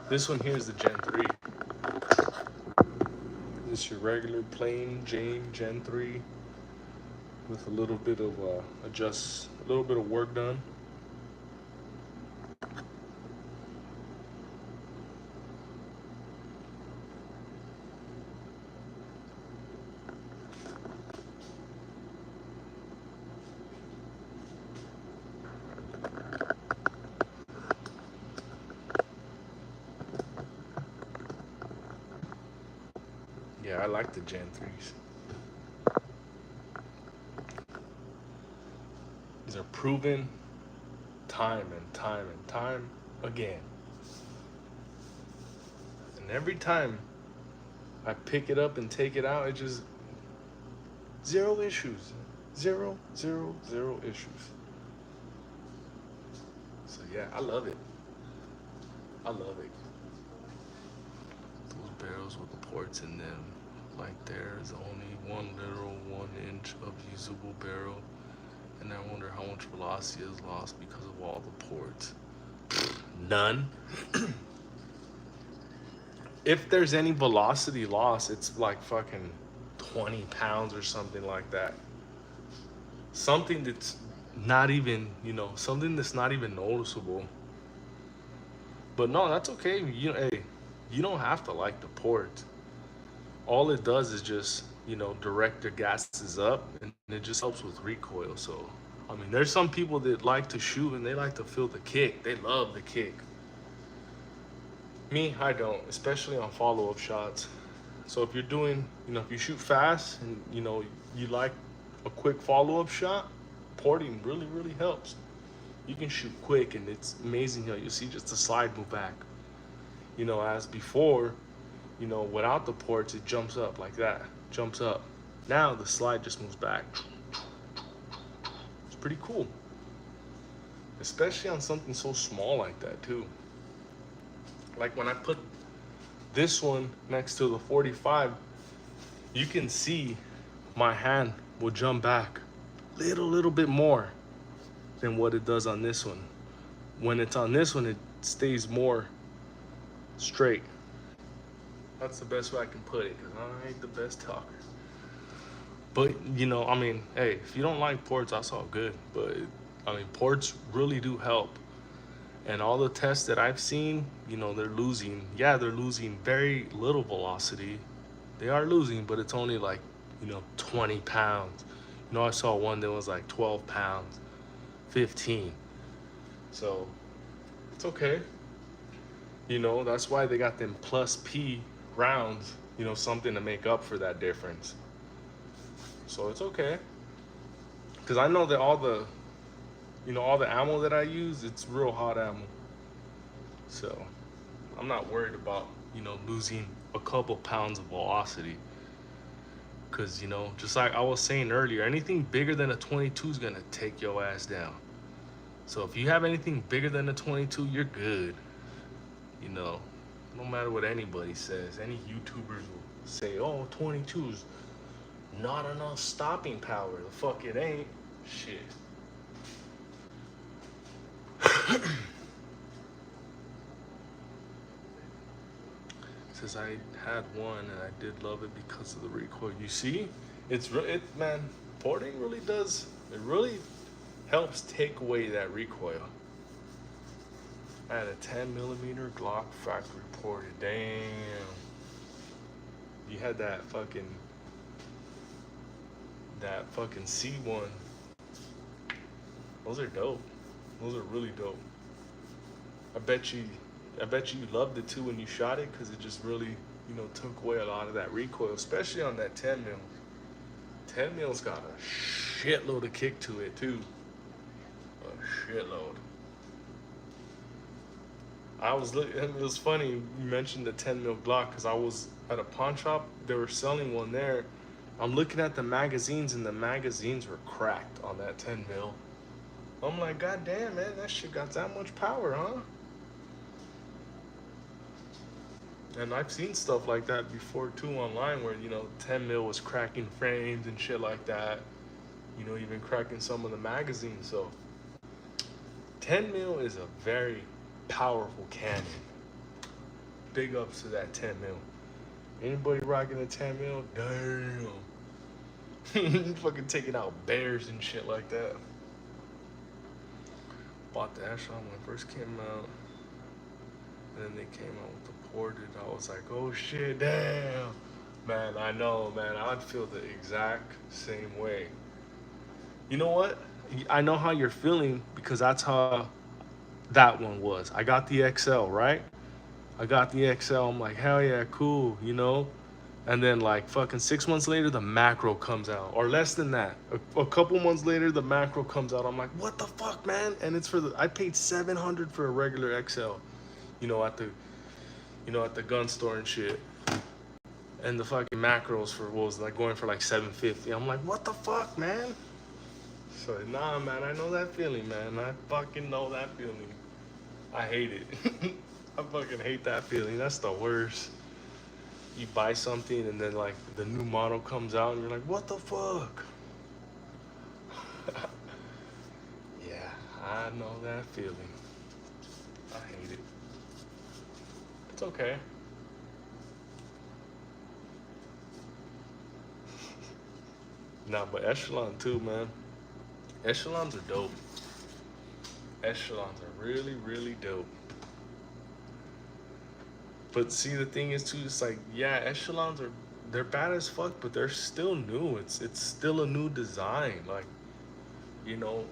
This one here is the Gen 3. This is your regular plain Jane Gen 3 with a little bit of a little bit of work done. Yeah, I like the Gen 3s. These are proven time and time and time again. And every time I pick it up and take it out, it just zero issues. Zero, zero, zero issues. So yeah, I love it. I love it. Those barrels with the ports in them, like there's only one literal 1 inch of usable barrel. And I wonder how much velocity is lost because of all the ports. None. If there's any velocity loss, it's like fucking 20 pounds or something like that. Something that's not even, something that's not even noticeable. But no, that's okay. Hey, you don't have to like the port. All it does is just, direct the gases up, and it just helps with recoil. So, I mean, there's some people that like to shoot and they like to feel the kick. They love the kick. Me, I don't, especially on follow-up shots. So if you're doing, if you shoot fast and, you like a quick follow-up shot, porting really, really helps. You can shoot quick and it's amazing how you see just the slide move back. As before, without the ports, it jumps up like that, jumps up. Now the slide just moves back. It's pretty cool. Especially on something so small like that too. Like when I put this one next to the 45, you can see my hand will jump back little bit more than what it does on this one. When it's on this one, it stays more straight. That's the best way I can put it, because I ain't the best talker. But, you know, I mean, hey, if you don't like ports, that's all good. But, I mean, ports really do help. And all the tests that I've seen, you know, they're losing. Yeah, they're losing very little velocity. They are losing, but it's only like, you know, 20 pounds. You know, I saw one that was like 12 pounds, 15. So, it's okay. You know, that's why they got them plus P rounds, you know, something to make up for that difference. So it's okay. Because I know that all the, you know, all the ammo that I use, it's real hot ammo. So I'm not worried about, you know, losing a couple pounds of velocity. Because, you know, just like I was saying earlier, anything bigger than a 22 is going to take your ass down. So if you have anything bigger than a 22, you're good. You know, no matter what anybody says, any YouTubers will say, oh, 22's not enough stopping power. The fuck it ain't. Shit. Says I had one and I did love it because of the recoil. You see, man, porting really does, it really helps take away that recoil. I had a 10mm Glock factory ported. Damn. You had that fucking C1. Those are dope. Those are really dope. I bet you loved it too when you shot it, because it just really, you know, took away a lot of that recoil, especially on that 10mm. 10mm got a shitload of kick to it too. A shitload. I was looking, it was funny you mentioned the 10mm Glock, because I was at a pawn shop, they were selling one there. I'm looking at the magazines, and the magazines were cracked on that 10mm. I'm like, god damn, man, that shit got that much power, huh? And I've seen stuff like that before too online, where, you know, 10mm was cracking frames and shit like that. You know, even cracking some of the magazines. So 10mm is a very powerful cannon. Big ups to that 10mm. Anybody rocking a 10mm? Damn. Fucking taking out bears and shit like that. Bought the Echelon when it first came out. And then they came out with the ported. I was like, oh shit, damn. Man, I know, man. I'd feel the exact same way. You know what? I know how you're feeling, because that's how that one was. I got the XL, right? I got the XL. I'm like, hell yeah, cool, you know? And then like fucking 6 months later, the macro comes out, or less than that. A couple months later, the macro comes out. I'm like, what the fuck, man? And it's I paid $700 for a regular XL, you know, at the gun store and shit. And the fucking macros for what was like going for like $750. I'm like, what the fuck, man? So nah, man, I know that feeling, man. I fucking know that feeling. I hate it. I fucking hate that feeling. That's the worst. You buy something and then like the new model comes out and you're like, what the fuck? Yeah, I know that feeling. I hate it. It's okay. Nah, but Echelon too, man. Echelons are dope. Echelons are really dope. But see, the thing is too, it's like, yeah, Echelons they're bad as fuck, but they're still new. It's still a new design. Like, you know,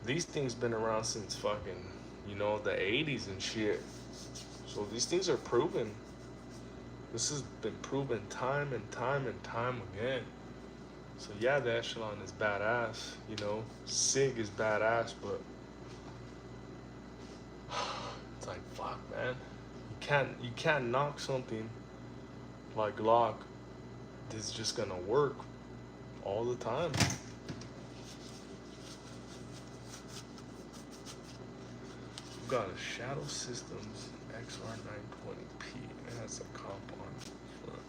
these things been around since fucking, you know, the 80s and shit. So these things are proven. This has been proven time and time again. So yeah, the Echelon is badass, you know. Sig is badass, but it's like, fuck, man. You can't knock something like Glock that's just gonna work all the time. We've got a Shadow Systems XR920P. It has a comp on the front.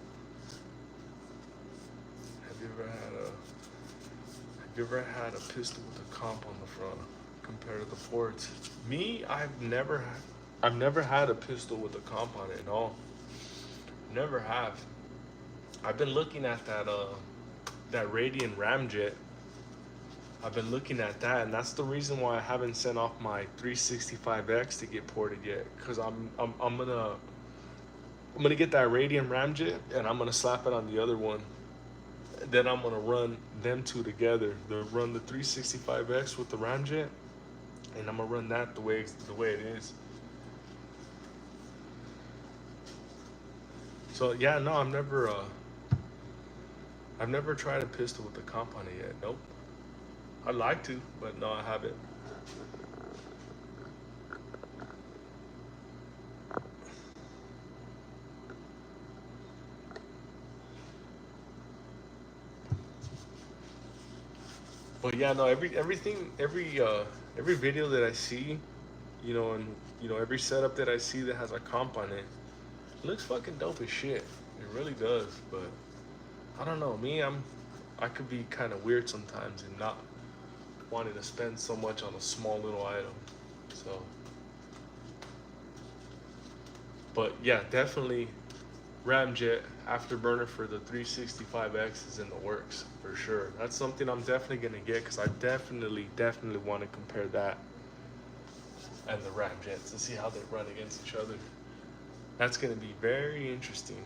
Have you ever had a pistol with a comp on the front compared to the ports? Me, I've never had a pistol with a comp on it at all. Never have. I've been looking at that Radian Ramjet. I've been looking at that, and that's the reason why I haven't sent off my 365X to get ported yet. Cause I'm gonna get that Radian Ramjet, and I'm gonna slap it on the other one. Then I'm gonna run them two together. Run the 365X with the Ramjet, and I'm gonna run that the way it is. So yeah, no, I've never tried a pistol with a comp on it yet. Nope. I'd like to, but no, I haven't. But yeah, no, every video that I see, and every setup that I see that has a comp on it, looks fucking dope as shit. It really does. But I don't know, I could be kind of weird sometimes and not wanting to spend so much on a small little item. So, but yeah, definitely Ramjet afterburner for the 365X is in the works for sure. That's something I'm definitely gonna get, because I definitely want to compare that and the Ramjets and see how they run against each other. That's gonna be very interesting.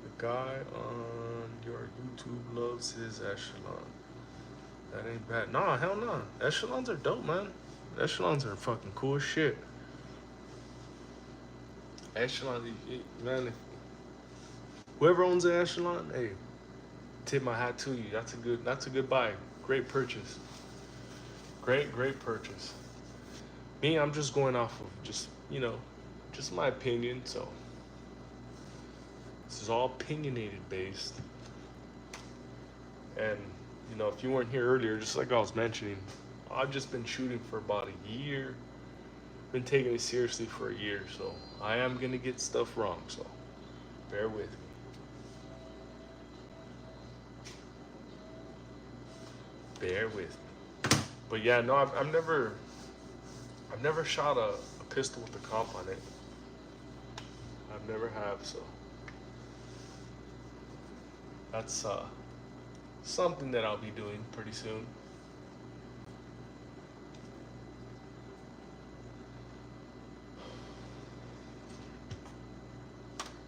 The guy on your YouTube loves his Echelon. That ain't bad. Nah, hell no. Echelons are dope, man. Echelons are fucking cool as shit. Echelon, man. Whoever owns an Echelon, hey, tip my hat to you. That's a good buy. Great purchase. Great purchase. Me, I'm just going off of just my opinion. So this is all opinionated based. And if you weren't here earlier, just like I was mentioning, I've just been shooting for about a year. Been taking it seriously for a year, so I am gonna get stuff wrong. So bear with me. Bear with me. But yeah, no, I've never shot a pistol with a comp on it. I've never have, so that's something that I'll be doing pretty soon.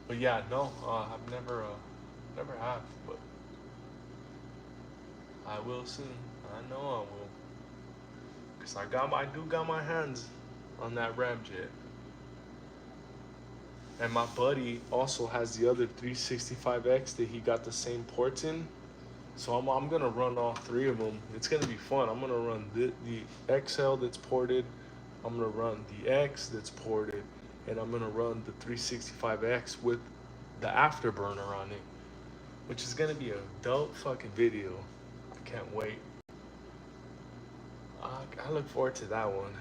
But yeah, no, I've never have, but I will soon. I know I will, cause I do got my hands on that Ramjet. And my buddy also has the other 365X that he got the same ports in. So I'm gonna run all three of them. It's gonna be fun. I'm gonna run the XL that's ported. I'm gonna run the X that's ported, and I'm gonna run the 365X with the afterburner on it, which is gonna be a dope fucking video. I can't wait. I look forward to that one,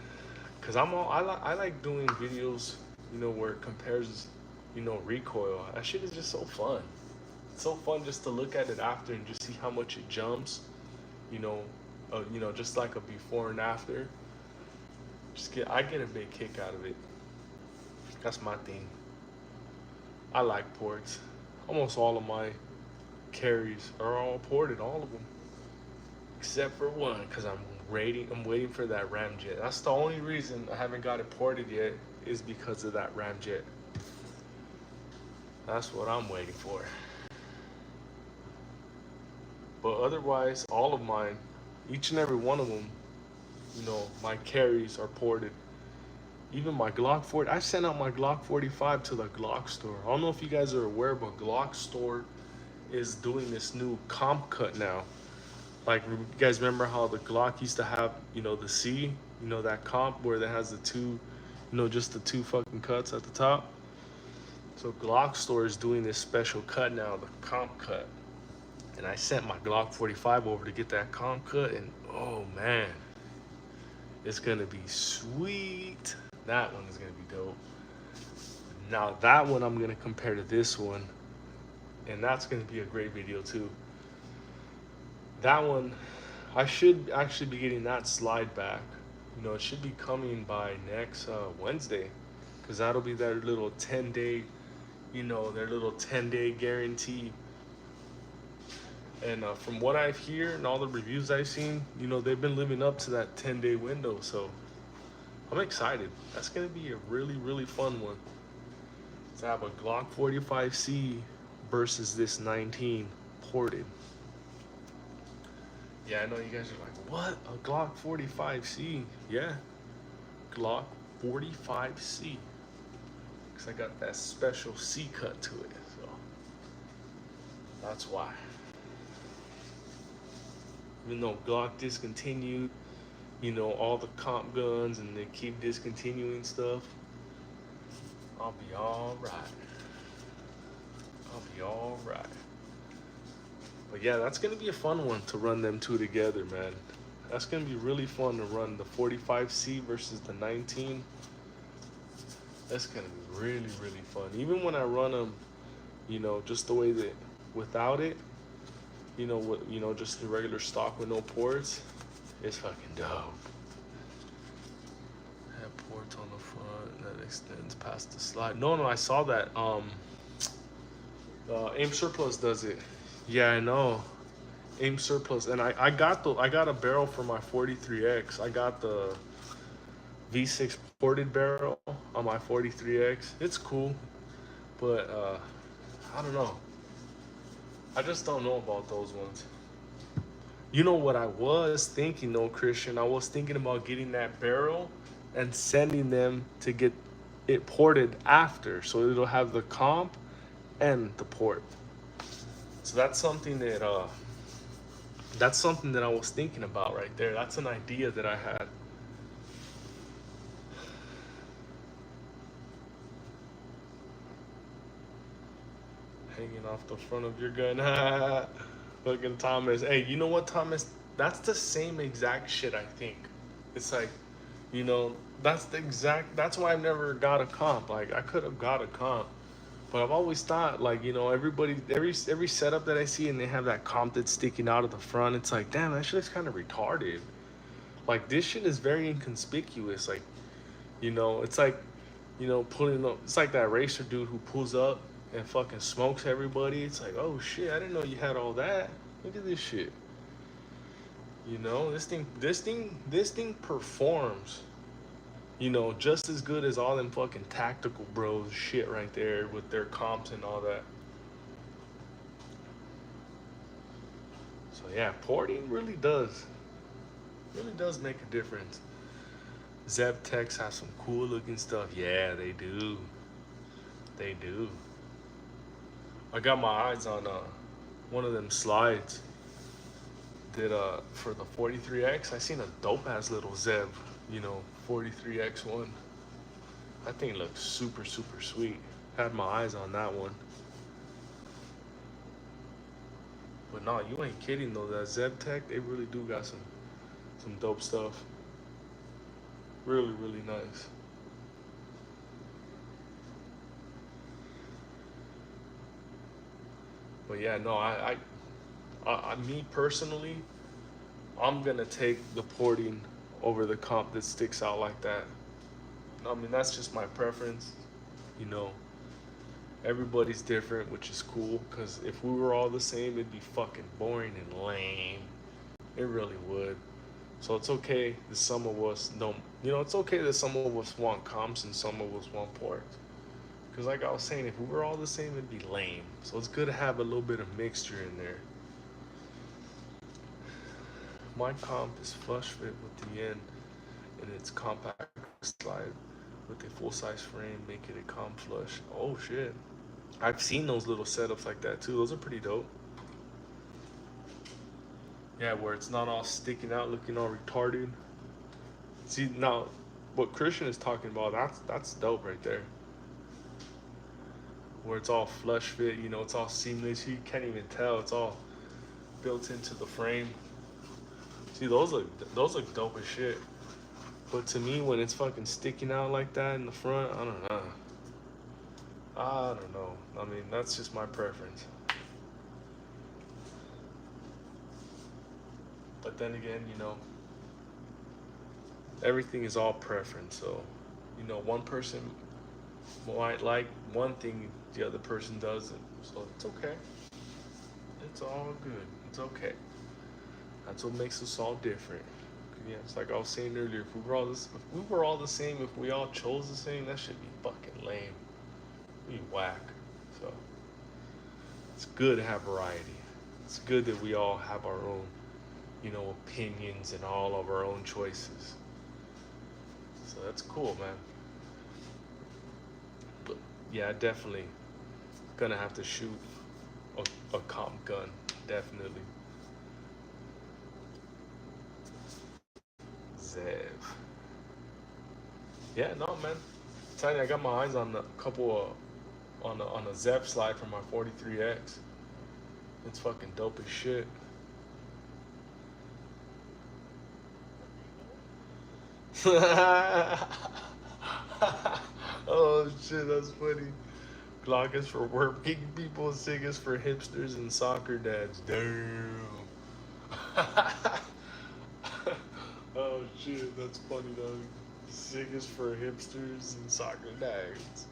cause I like doing videos, where it compares, recoil. That shit is just so fun. It's so fun just to look at it after and just see how much it jumps. Just like a before and after. I get a big kick out of it. That's my thing. I like ports. Almost all of my carries are all ported, all of them, except for one, because I'm waiting for that Ramjet. That's the only reason I haven't got it ported yet, is because of that Ramjet. That's what I'm waiting for. But otherwise, all of mine, each and every one of them, my carries are ported. Even my Glock 40, I sent out my Glock 45 to the Glock store. I don't know if you guys are aware, but Glock store is doing this new comp cut now. Like, you guys remember how the Glock used to have, the C, that comp where it has the two, just the two fucking cuts at the top? So Glock store is doing this special cut now, the comp cut. And I sent my Glock 45 over to get that comp cut, and oh man, It's gonna be sweet. That one is gonna be dope. Now that one I'm gonna compare to this one, and that's gonna be a great video too. That one, I should actually be getting that slide back. You know, it should be coming by next Wednesday, because that'll be their little 10-day, you know, their little 10-day guarantee. And from what I've heard and all the reviews I've seen, you know, they've been living up to that 10-day window. So I'm excited. That's gonna be a really, really fun one. To have a Glock 45C versus this 19 ported. Yeah, I know you guys are like, what? A Glock 45C? Yeah, Glock 45C. Because I got that special C cut to it, so that's why. Even though Glock discontinued, you know, all the comp guns and they keep discontinuing stuff, I'll be all right. I'll be all right. But yeah, that's gonna be a fun one to run them two together, man. That's gonna be really fun to run the 45C versus the 19. That's gonna be really, really fun. Even when I run them, you know, just the way that without it, you know, just the regular stock with no ports, it's fucking dope. Have ports on the front that extends past the slide. No, I saw that. Aim Surplus does it. Yeah, I know. Aim Surplus, and I got a barrel for my 43X. I got the V6 ported barrel on my 43X. It's cool, but I don't know. I just don't know about those ones. You know what I was thinking though, Christian? I was thinking about getting that barrel and sending them to get it ported after, so it'll have the comp and the port. So that's something that I was thinking about right there. That's an idea that I had. Hanging off the front of your gun. Fucking Thomas. Hey, you know what, Thomas? That's the same exact shit, I think. It's like, you know, that's why I've never got a comp. Like, I could have got a comp. But I've always thought, like, you know, every setup that I see and they have that comp that's sticking out of the front, it's like, damn, that shit is kind of retarded. Like, this shit is very inconspicuous. Like, you know, it's like, you know, it's like that racer dude who pulls up and fucking smokes everybody. It's like, oh shit, I didn't know you had all that. Look at this shit. You know, this thing performs, you know, just as good as all them fucking tactical bros shit right there with their comps and all that. So yeah, porting really does make a difference. Zev Techs has some cool looking stuff. Yeah, they do. They do. I got my eyes on one of them slides that for the 43X. I seen a dope ass little Zev, you know, 43X one. That thing looks super, super sweet. Had my eyes on that one. But no, you ain't kidding though. That Zev Tech, they really do got some dope stuff. Really, really nice. But yeah, no, I me personally, I'm gonna take the porting over the comp that sticks out like that. I mean, that's just my preference. You know, everybody's different, which is cool. Cause if we were all the same, it'd be fucking boring and lame. It really would. So it's okay that some of us don't. You know, it's okay that some of us want comps and some of us want ports. Because like I was saying, if we were all the same, it'd be lame. So it's good to have a little bit of mixture in there. My comp is flush fit with the end and its compact slide with a full-size frame, make it a comp flush. Oh shit. I've seen those little setups like that too. Those are pretty dope. Yeah, where it's not all sticking out looking all retarded. See, now what Christian is talking about, that's dope right there. Where it's all flush fit, you know, it's all seamless. You can't even tell. It's all built into the frame. See, those look dope as shit. But to me, when it's fucking sticking out like that in the front, I don't know. I don't know. I mean, that's just my preference. But then again, everything is all preference. So, one person might like one thing, the other person doesn't. So it's okay. It's all good. It's okay. That's what makes us all different. Yeah, it's like I was saying earlier. If we were all the same, if we all chose the same, that should be fucking lame. Be whack. So it's good to have variety. It's good that we all have our own, opinions and all of our own choices. So that's cool, man. But yeah, definitely gonna have to shoot a comp gun. Definitely. Zev. Yeah, no, man. Tell you, I got my eyes on a couple of on a Zev slide from my 43X. It's fucking dope as shit. Oh shit, that's funny. Glock is for working people, Sig is for hipsters and soccer dads. Damn. Oh shit, that's funny though. Sig is for hipsters and soccer dads.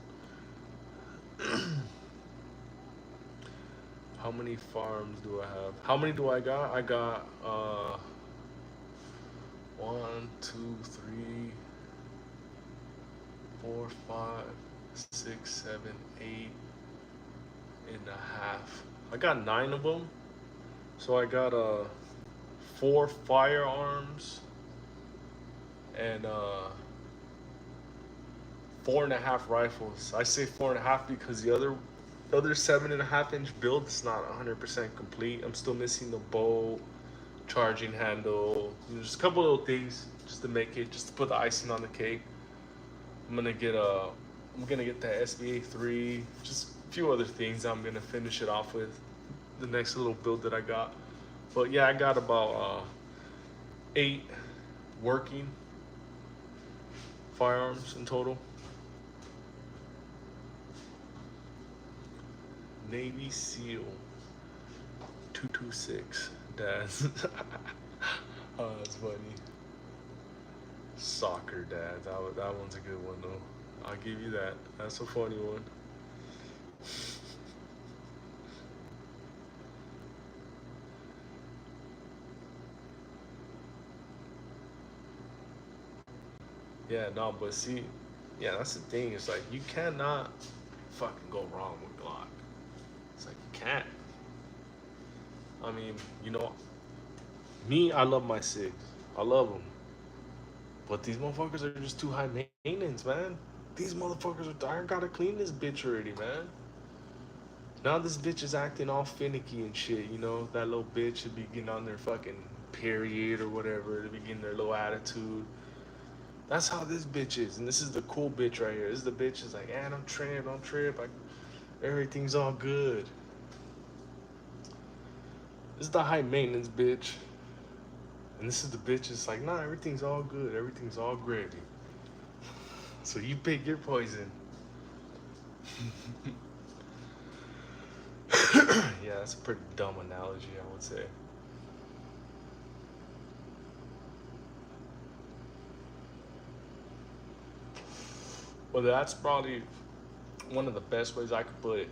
How many farms do I have? How many do I got? I got one, two, three, four, five, six, seven, 8.5. I got 9 of them. So I got 4 firearms and 4.5 rifles. I say 4.5 because the other 7.5 inch build is not 100% complete. I'm still missing the bow, charging handle, just a couple little things just to make it, just to put the icing on the cake. I'm gonna get the SBA 3, just a few other things I'm gonna finish it off with. The next little build that I got. But yeah, I got about 8 working firearms in total. Navy SEAL 226. Dads. Oh, that's funny. Soccer dads. That one's a good one though. I'll give you that. That's a funny one. Yeah, no, but see, yeah, that's the thing. It's like you cannot fucking go wrong with Glock. It's like you can't. I mean, me, I love my SIGs. I love them. But these motherfuckers are just too high maintenance, man. These motherfuckers I gotta clean this bitch already, man. Now this bitch is acting all finicky and shit, That little bitch should be getting on their fucking period or whatever. To be getting their little attitude. That's how this bitch is. And this is the cool bitch right here. This is the bitch is like, don't trip, don't trip. Everything's all good. This is the high maintenance bitch. And this is the bitch that's like, nah, everything's all good. Everything's all gravy. So you pick your poison. Yeah, that's a pretty dumb analogy, I would say. Well, that's probably one of the best ways I could put it.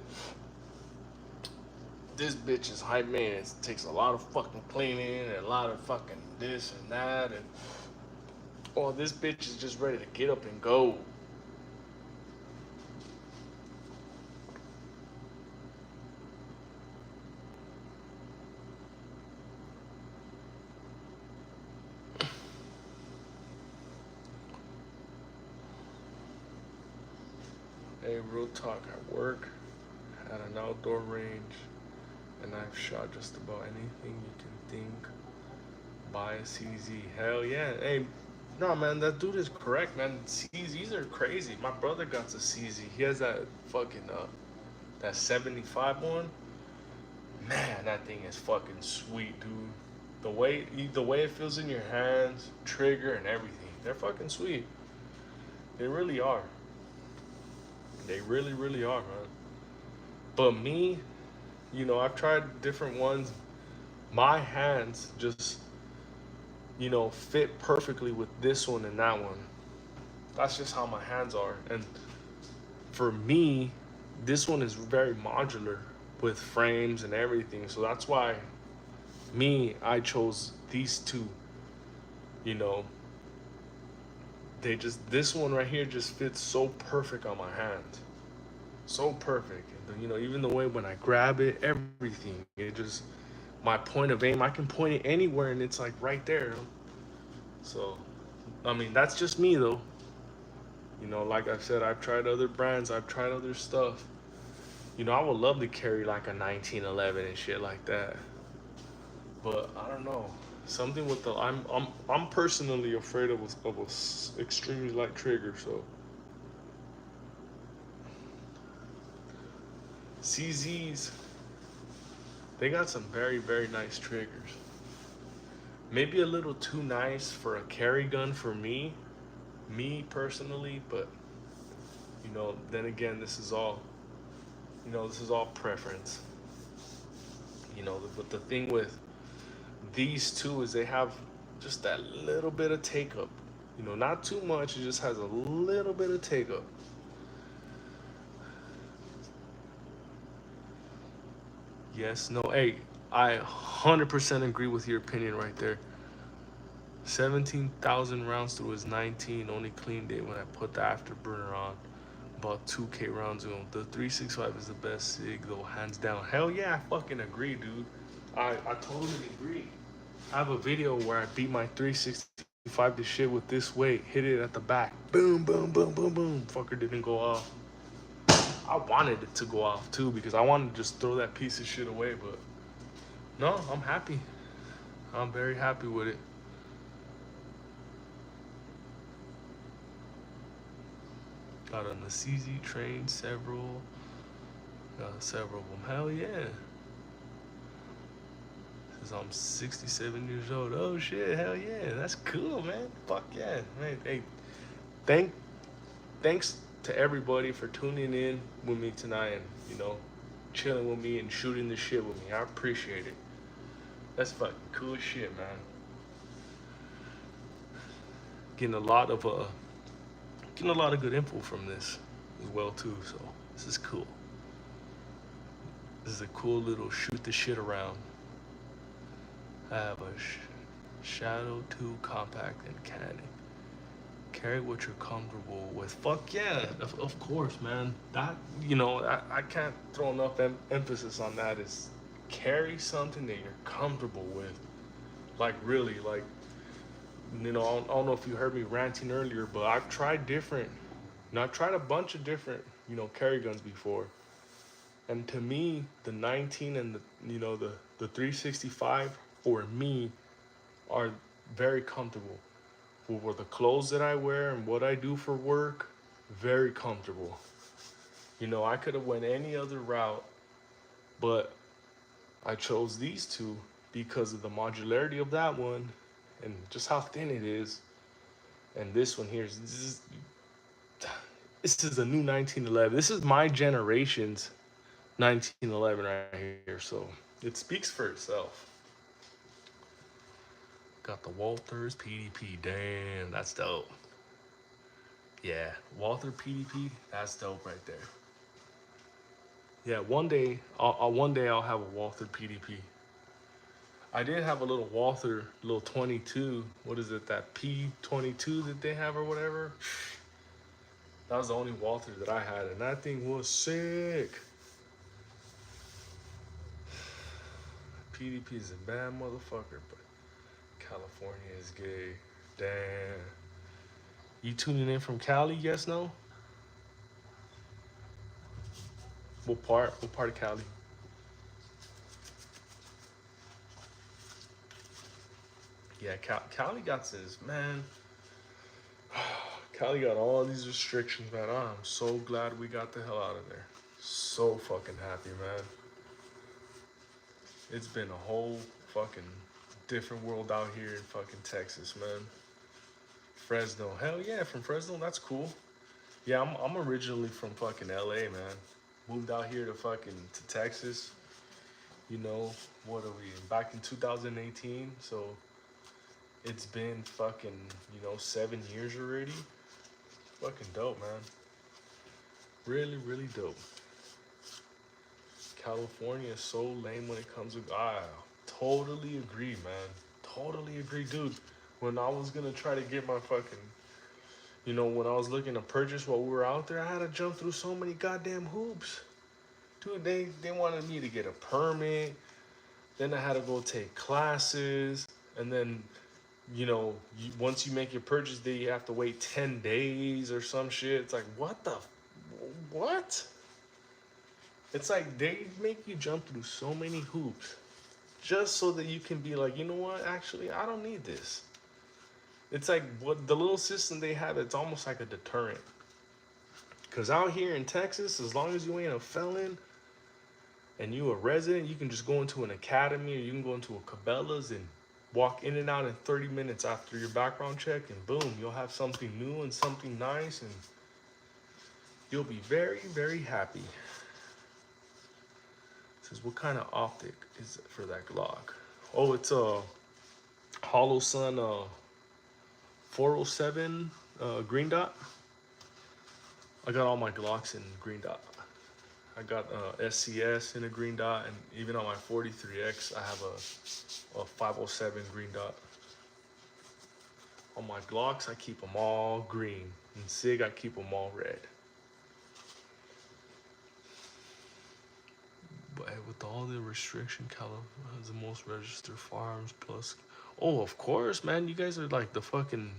This bitch is high maintenance. It takes a lot of fucking cleaning and a lot of fucking this and that. And this bitch is just ready to get up and go. Hey, real talk, I work at an outdoor range and I've shot just about anything you can think. Buy a CZ. Hell yeah. Hey, no, man, that dude is correct, man. CZs are crazy. My brother got a CZ. He has that fucking, that 75 one. Man, that thing is fucking sweet, dude. the way it feels in your hands, trigger and everything. They're fucking sweet. They really are. They really, really are, man. But me, I've tried different ones. My hands just, fit perfectly with this one and that one. That's just how my hands are. And for me, this one is very modular with frames and everything. So that's why I chose these two. You know, this one right here just fits so perfect on my hand. So perfect. And, even the way when I grab it, everything, my point of aim, I can point it anywhere and it's like right there. So, I mean, that's just me though. Like I said, I've tried other brands, I've tried other stuff. I would love to carry like a 1911 and shit like that. But I don't know. Something with I'm personally afraid of a extremely light trigger. So CZs, they got some very, very nice triggers. Maybe a little too nice for a carry gun for me personally, but then again, this is all preference. But the thing with these two is they have just that little bit of take up. Not too much, it just has a little bit of take up. Yes, no, hey, I 100% agree with your opinion right there. 17,000 rounds through his 19, only cleaned it when I put the afterburner on about 2K rounds ago. The 365 is the best SIG though, hands down. Hell yeah, I fucking agree, dude. I totally agree. I have a video where I beat my 365 to shit with this weight, hit it at the back. Boom, boom, boom, boom, boom. Fucker didn't go off. I wanted it to go off too because I wanted to just throw that piece of shit away, but no, I'm happy. I'm very happy with it. Got on the CZ train, got several of them. Hell yeah. Says I'm 67 years old. Oh shit, hell yeah. That's cool, man. Fuck yeah. Man, hey, thank thanks to everybody for tuning in with me tonight and, chilling with me and shooting the shit with me. I appreciate it. That's fucking cool shit, man. Getting a lot of good info from this as well too. So this is cool. This is a cool little shoot the shit around. I have a Shadow 2 compact and Canon. Carry what you're comfortable with. Fuck yeah, of course, man. That I can't throw enough emphasis on that. Is carry something that you're comfortable with. Like really, like I don't know if you heard me ranting earlier, but I've tried different. I've tried a bunch of different carry guns before, and to me, the 19 and the 365 for me are very comfortable. For the clothes that I wear and what I do for work, very comfortable. I could have went any other route, but I chose these two because of the modularity of that one and just how thin it is. And this one here this is a new 1911. This is my generation's 1911 right here, so it speaks for itself. Got the Walters PDP. Damn, that's dope. Yeah, Walther PDP. That's dope right there. Yeah, one day I'll have a Walther PDP. I did have a little Walther, little 22. What is it? That P22 that they have or whatever. That was the only Walther that I had, and that thing was sick. PDP is a bad motherfucker, but California is gay. Damn. You tuning in from Cali? Yes, no? What part? What part of Cali? Yeah, Cali got this, man. Cali got all these restrictions, man. I'm so glad we got the hell out of there. So fucking happy, man. It's been a whole fucking different world out here in fucking Texas, man. Fresno. Hell yeah, from Fresno, that's cool. Yeah, I'm originally from fucking LA, man. Moved out here to fucking to Texas. You know, what are we back in 2018? So it's been fucking, 7 years already. Fucking dope, man. Really, really dope. California is so lame when it comes to totally agree, man. Totally agree, dude. When I was gonna try to get my fucking, when I was looking to purchase while we were out there, I had to jump through so many goddamn hoops. Dude, they wanted me to get a permit. Then I had to go take classes. And then, once you make your purchase day, you have to wait 10 days or some shit. It's like, what? It's like they make you jump through so many hoops just so that you can be like, you know what? Actually, I don't need this. It's like what the little system they have, it's almost like a deterrent. Because out here in Texas, as long as you ain't a felon and you a resident, you can just go into an academy or you can go into a Cabela's and walk in and out in 30 minutes after your background check, and boom, you'll have something new and something nice, and you'll be very, very happy. It says, what kind of optic is it for that Glock? Oh, it's a Hollow Sun 407 green dot. I got all my Glocks in green dot. I got SCS in a green dot, and even on my 43X, I have a 507 green dot. On my Glocks, I keep them all green. And Sig, I keep them all red. But with all the restriction, California has the most registered firearms plus. Oh, of course, man. You guys are like the fucking,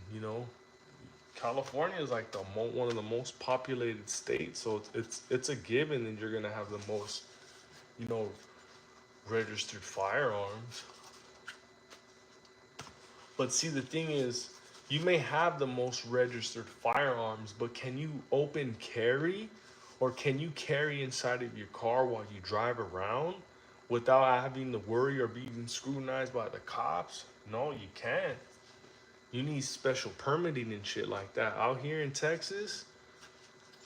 California is like one of the most populated states, so it's a given that you're gonna have the most, you know, registered firearms. But see, the thing is, you may have the most registered firearms, but can you open carry, or can you carry inside of your car while you drive around without having to worry or being scrutinized by the cops? No, you can't. You need special permitting and shit like that. Out here in Texas,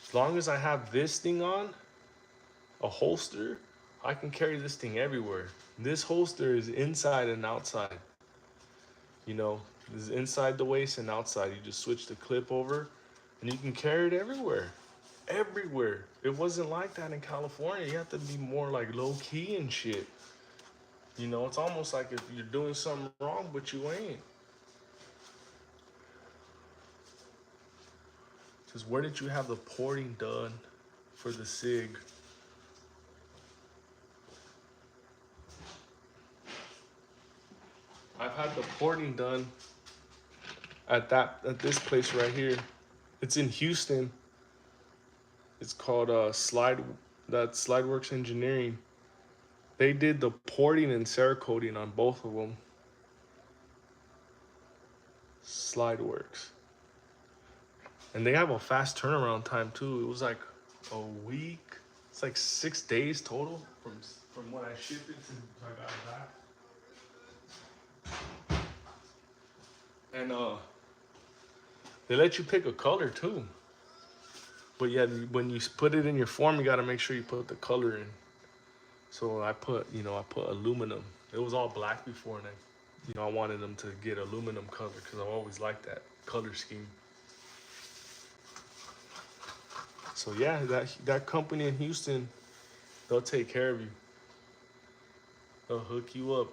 as long as I have this thing on, a holster, I can carry this thing everywhere. This holster is inside and outside. This is inside the waist and outside. You just switch the clip over and you can carry it everywhere. Everywhere. It wasn't like that in California. You have to be more like low key and shit. It's almost like if you're doing something wrong, but you ain't. Says, where did you have the porting done for the SIG? I've had the porting done at this place right here. It's in Houston. It's called Slideworks Engineering. They did the porting and Cerakoting on both of them. Slideworks. And they have a fast turnaround time too. It was like a week. It's like 6 days total from when I shipped it to I got it back. And they let you pick a color too. But yeah, when you put it in your form, you gotta make sure you put the color in. So I put aluminum. It was all black before, and I wanted them to get aluminum color because I always liked that color scheme. So yeah, that company in Houston, they'll take care of you. They'll hook you up.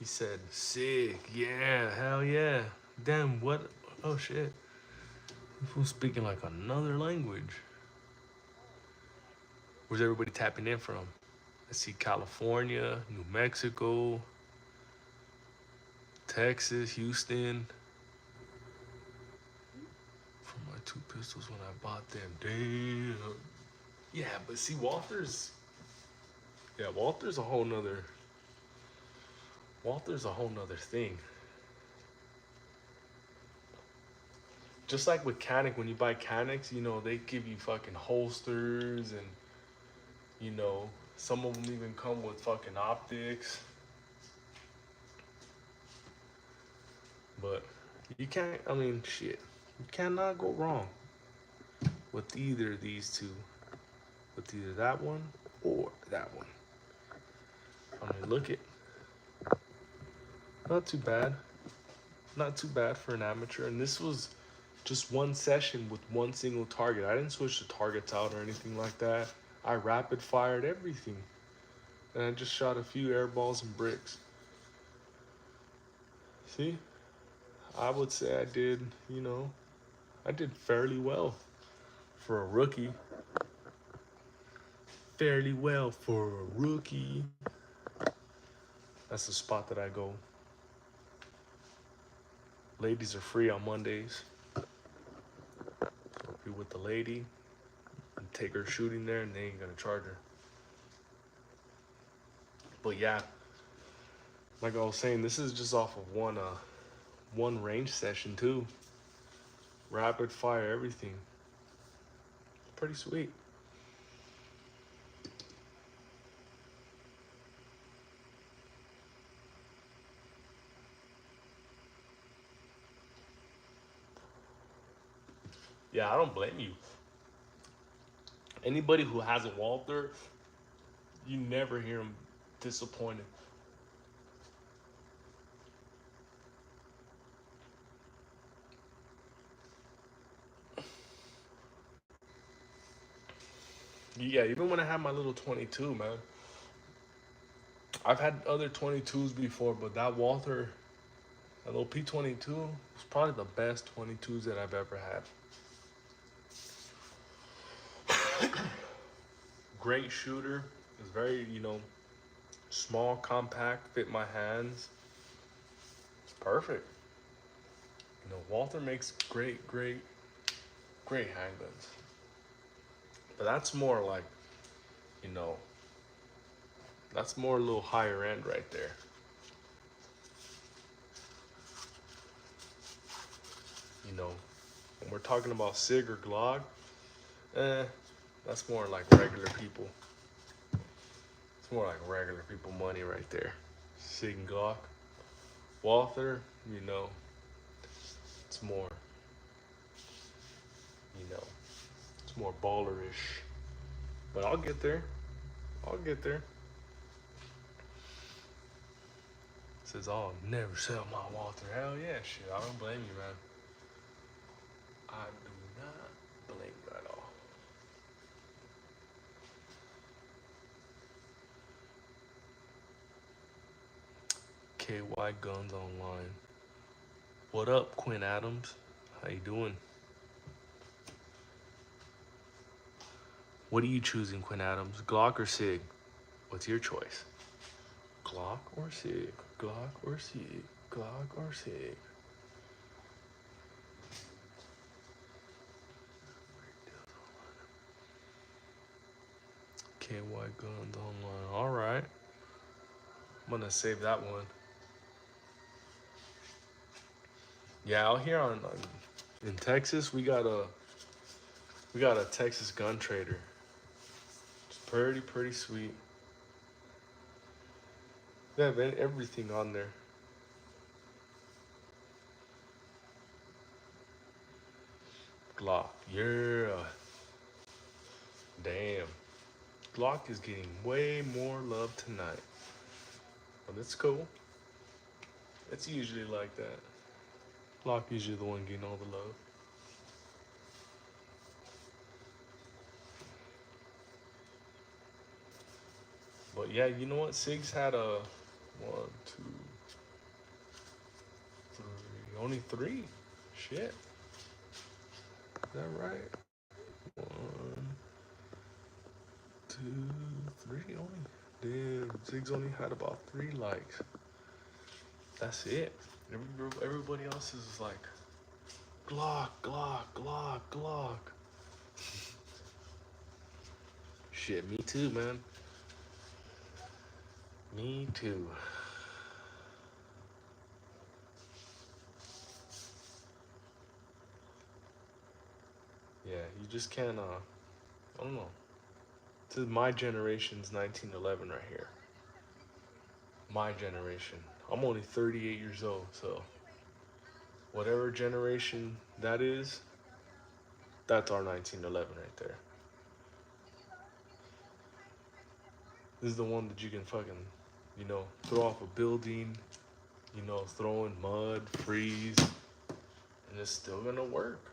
He said, sick, yeah, hell yeah. Damn, what? Oh shit. Who's speaking like another language? Where's everybody tapping in from? I see California, New Mexico, Texas, Houston. From my 2 pistols when I bought them. Damn. Yeah, but see, Walter's a whole nother thing. Just like with Canic, when you buy Canics, they give you fucking holsters and, Some of them even come with fucking optics. But you can't, I mean, shit. You cannot go wrong with either of these two. With either that one or that one. I mean, look it. Not too bad. Not too bad for an amateur. And this was just one session with one single target. I didn't switch the targets out or anything like that. I rapid fired everything. And I just shot a few air balls and bricks. See? I would say I did, I did fairly well for a rookie. Fairly well for a rookie. That's the spot that I go. Ladies are free on Mondays. So if you're with the lady, and take her shooting there and they ain't gonna charge her. But yeah, like I was saying, this is just off of one range session too. Rapid fire everything. Pretty sweet. Yeah, I don't blame you. Anybody who has a Walther, you never hear them disappointed. Yeah, even when I had my little 22, man. I've had other 22s before, but that Walther, that little P22, was probably the best 22s that I've ever had. Great shooter. It's very, small, compact, fit my hands. It's perfect. Walther makes great handguns. But that's more like, you know, that's more a little higher end right there. When we're talking about Sig or Glock, that's more like regular people. It's more like regular people money right there. Sig and Glock. Walther, it's more, you know, it's more ballerish. But I'll get there. I'll get there. Says I'll never sell my Walther. Hell yeah, shit. I don't blame you, man. I do not blame you at all. KY Guns Online. What up, Quinn Adams? How you doing? What are you choosing, Quinn Adams? Glock or Sig? What's your choice? Glock or Sig? Glock or Sig? Glock or Sig? KY Guns Online. All right. I'm gonna save that one. Yeah, out here in Texas, we got a Texas gun trader. It's pretty sweet. They have everything on there. Glock, yeah. Damn. Glock is getting way more love tonight. But it's cool. It's usually like that. Glock usually the one getting all the love. But yeah, you know what? Sig's had a 1, 2, 3. Only 3. Shit. Is that right? 1, 2, 3 only. Damn, Zig's only had about 3 likes. That's it. Everybody else is like, Glock, Glock, Glock, Glock. Shit, me too, man. Me too. Yeah, you just can't, I don't know. This is my generation's 1911 right here. My generation. I'm only 38 years old, so whatever generation that is, that's our 1911 right there. This is the one that you can fucking, throw off a building, throw in mud, freeze, and it's still gonna work.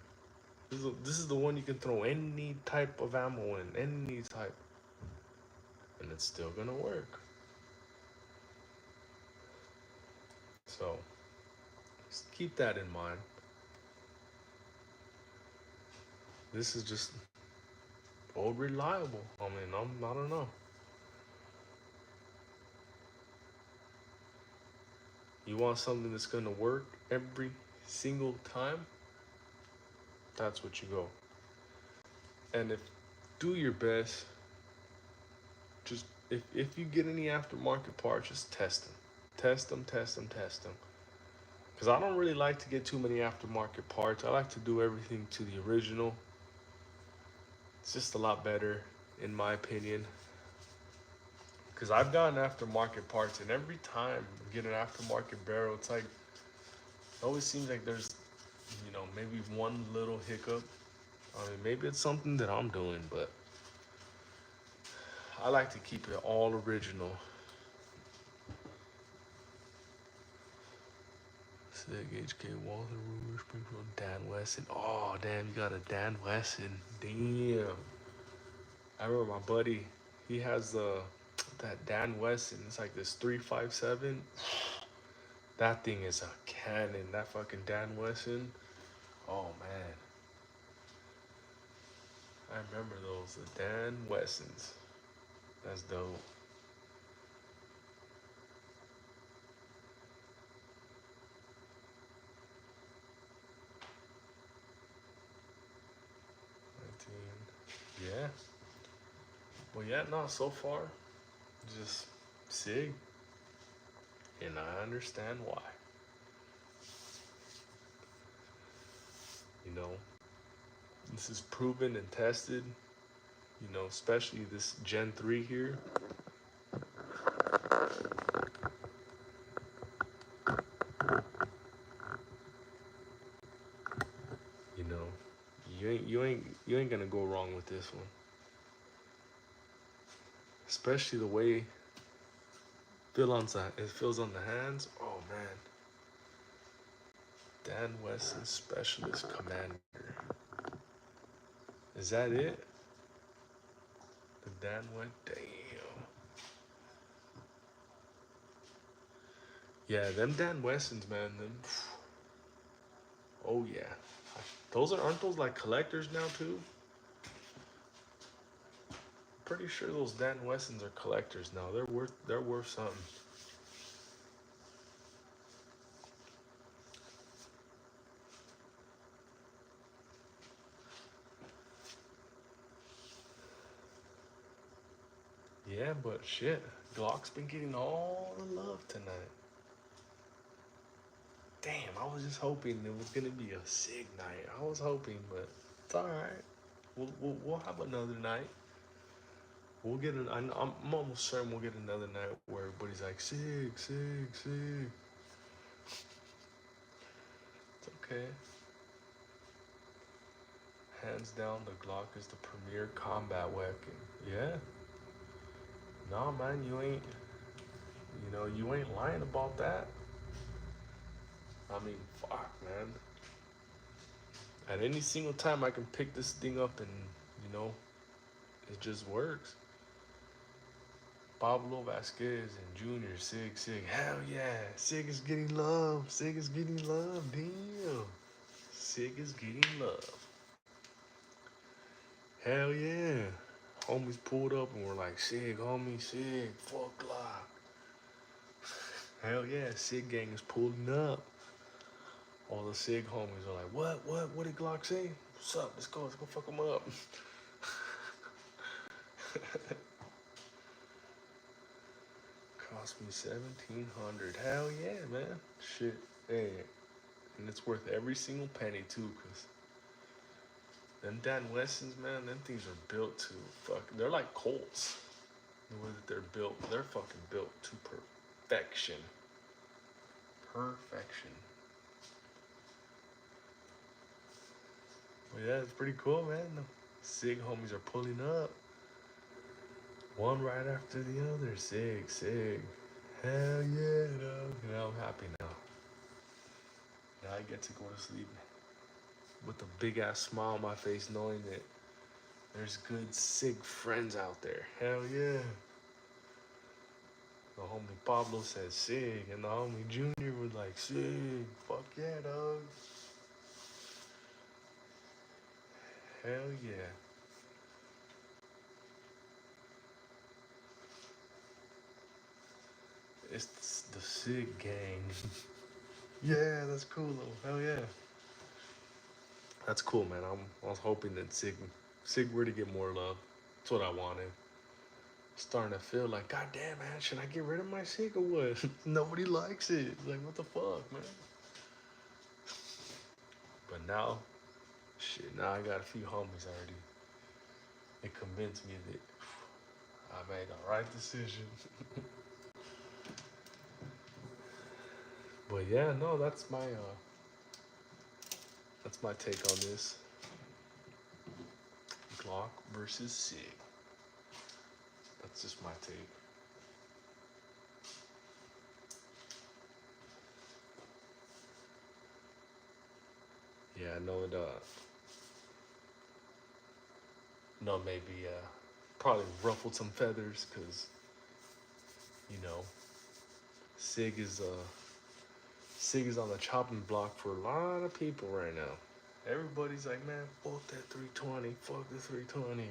This is the one you can throw any type of ammo in, any type, and it's still gonna work. So just keep that in mind. This is just old reliable. I mean, I don't know. You want something that's gonna work every single time? That's what you go. And if do your best, just if you get any aftermarket parts, just test them. Test them, test them, test them. Because I don't really like to get too many aftermarket parts. I like to do everything to the original. It's just a lot better, in my opinion. Because I've gotten aftermarket parts, and every time I get an aftermarket barrel, it's like, it always seems like there's, maybe one little hiccup. I mean, maybe it's something that I'm doing, but I like to keep it all original. Sig HK Walther Ruger Springfield Dan Wesson. Oh damn, you got a Dan Wesson. Damn. I remember my buddy. He has that Dan Wesson. It's like this 357. That thing is a cannon. That fucking Dan Wesson. Oh man, I remember those. The Dan Wessons. That's dope. 19. Yeah. Well, yeah, no, so far, just Sig. And I understand why. You know, this is proven and tested, especially this Gen 3 here. You know, you ain't gonna go wrong with this one. Especially the way it feels on the hands. Oh man. Dan Wesson Specialist Commander. Is that it? The Dan went damn. Yeah, them Dan Wessons, man. Them. Oh yeah. Aren't those like collectors now too? Pretty sure those Dan Wessons are collectors now. They're worth something. Yeah, but shit, Glock's been getting all the love tonight. Damn, I was just hoping it was gonna be a Sig night. I was hoping, but it's all right. We'll have another night. We'll get an. I'm almost certain we'll get another night where everybody's like Sig, Sig, Sig. It's okay. Hands down, the Glock is the premier combat weapon. Yeah. Nah, man, you ain't lying about that. I mean, fuck, man. At any single time, I can pick this thing up and, you know, it just works. Pablo Vasquez and Junior, Sig, Sig. Hell yeah. Sig is getting love. Sig is getting love. Damn. Sig is getting love. Hell yeah. Homies pulled up and were like, Sig, homie, Sig, fuck Glock. Hell yeah, Sig gang is pulling up. All the Sig homies are like, what did Glock say? What's up? Let's go fuck him up. Cost me 1,700. Hell yeah, man. Shit. Hey. And it's worth every single penny too, cause Them Dan Wessons, man, them things are built to fuck. They're like Colts. The way that they're built, they're fucking built to perfection. Perfection. Well, yeah, it's pretty cool, man. The Sig homies are pulling up. One right after the other. Sig, Sig. Hell yeah, dog. You know, I'm happy now. Now I get to go to sleep with a big ass smile on my face, knowing that there's good Sig friends out there. Hell yeah. The homie Pablo said Sig, and the homie Junior was like, Sig, fuck yeah, dog. Hell yeah. It's the Sig gang. Yeah, that's cool though. Hell yeah. That's cool, man. I was hoping that Sig were to get more love. That's what I wanted. Starting to feel like, God damn, man, should I get rid of my Sig or what? Nobody likes it. Like, what the fuck, man? But now, shit, now I got a few homies already. It convinced me that I made the right decision. But yeah, no, that's my take on this. Glock versus Sig. That's just my take. Yeah, I know it. No, maybe probably ruffled some feathers because you know Sig is Sig is on the chopping block for a lot of people right now. Everybody's like, man, fuck that 320, fuck the 320.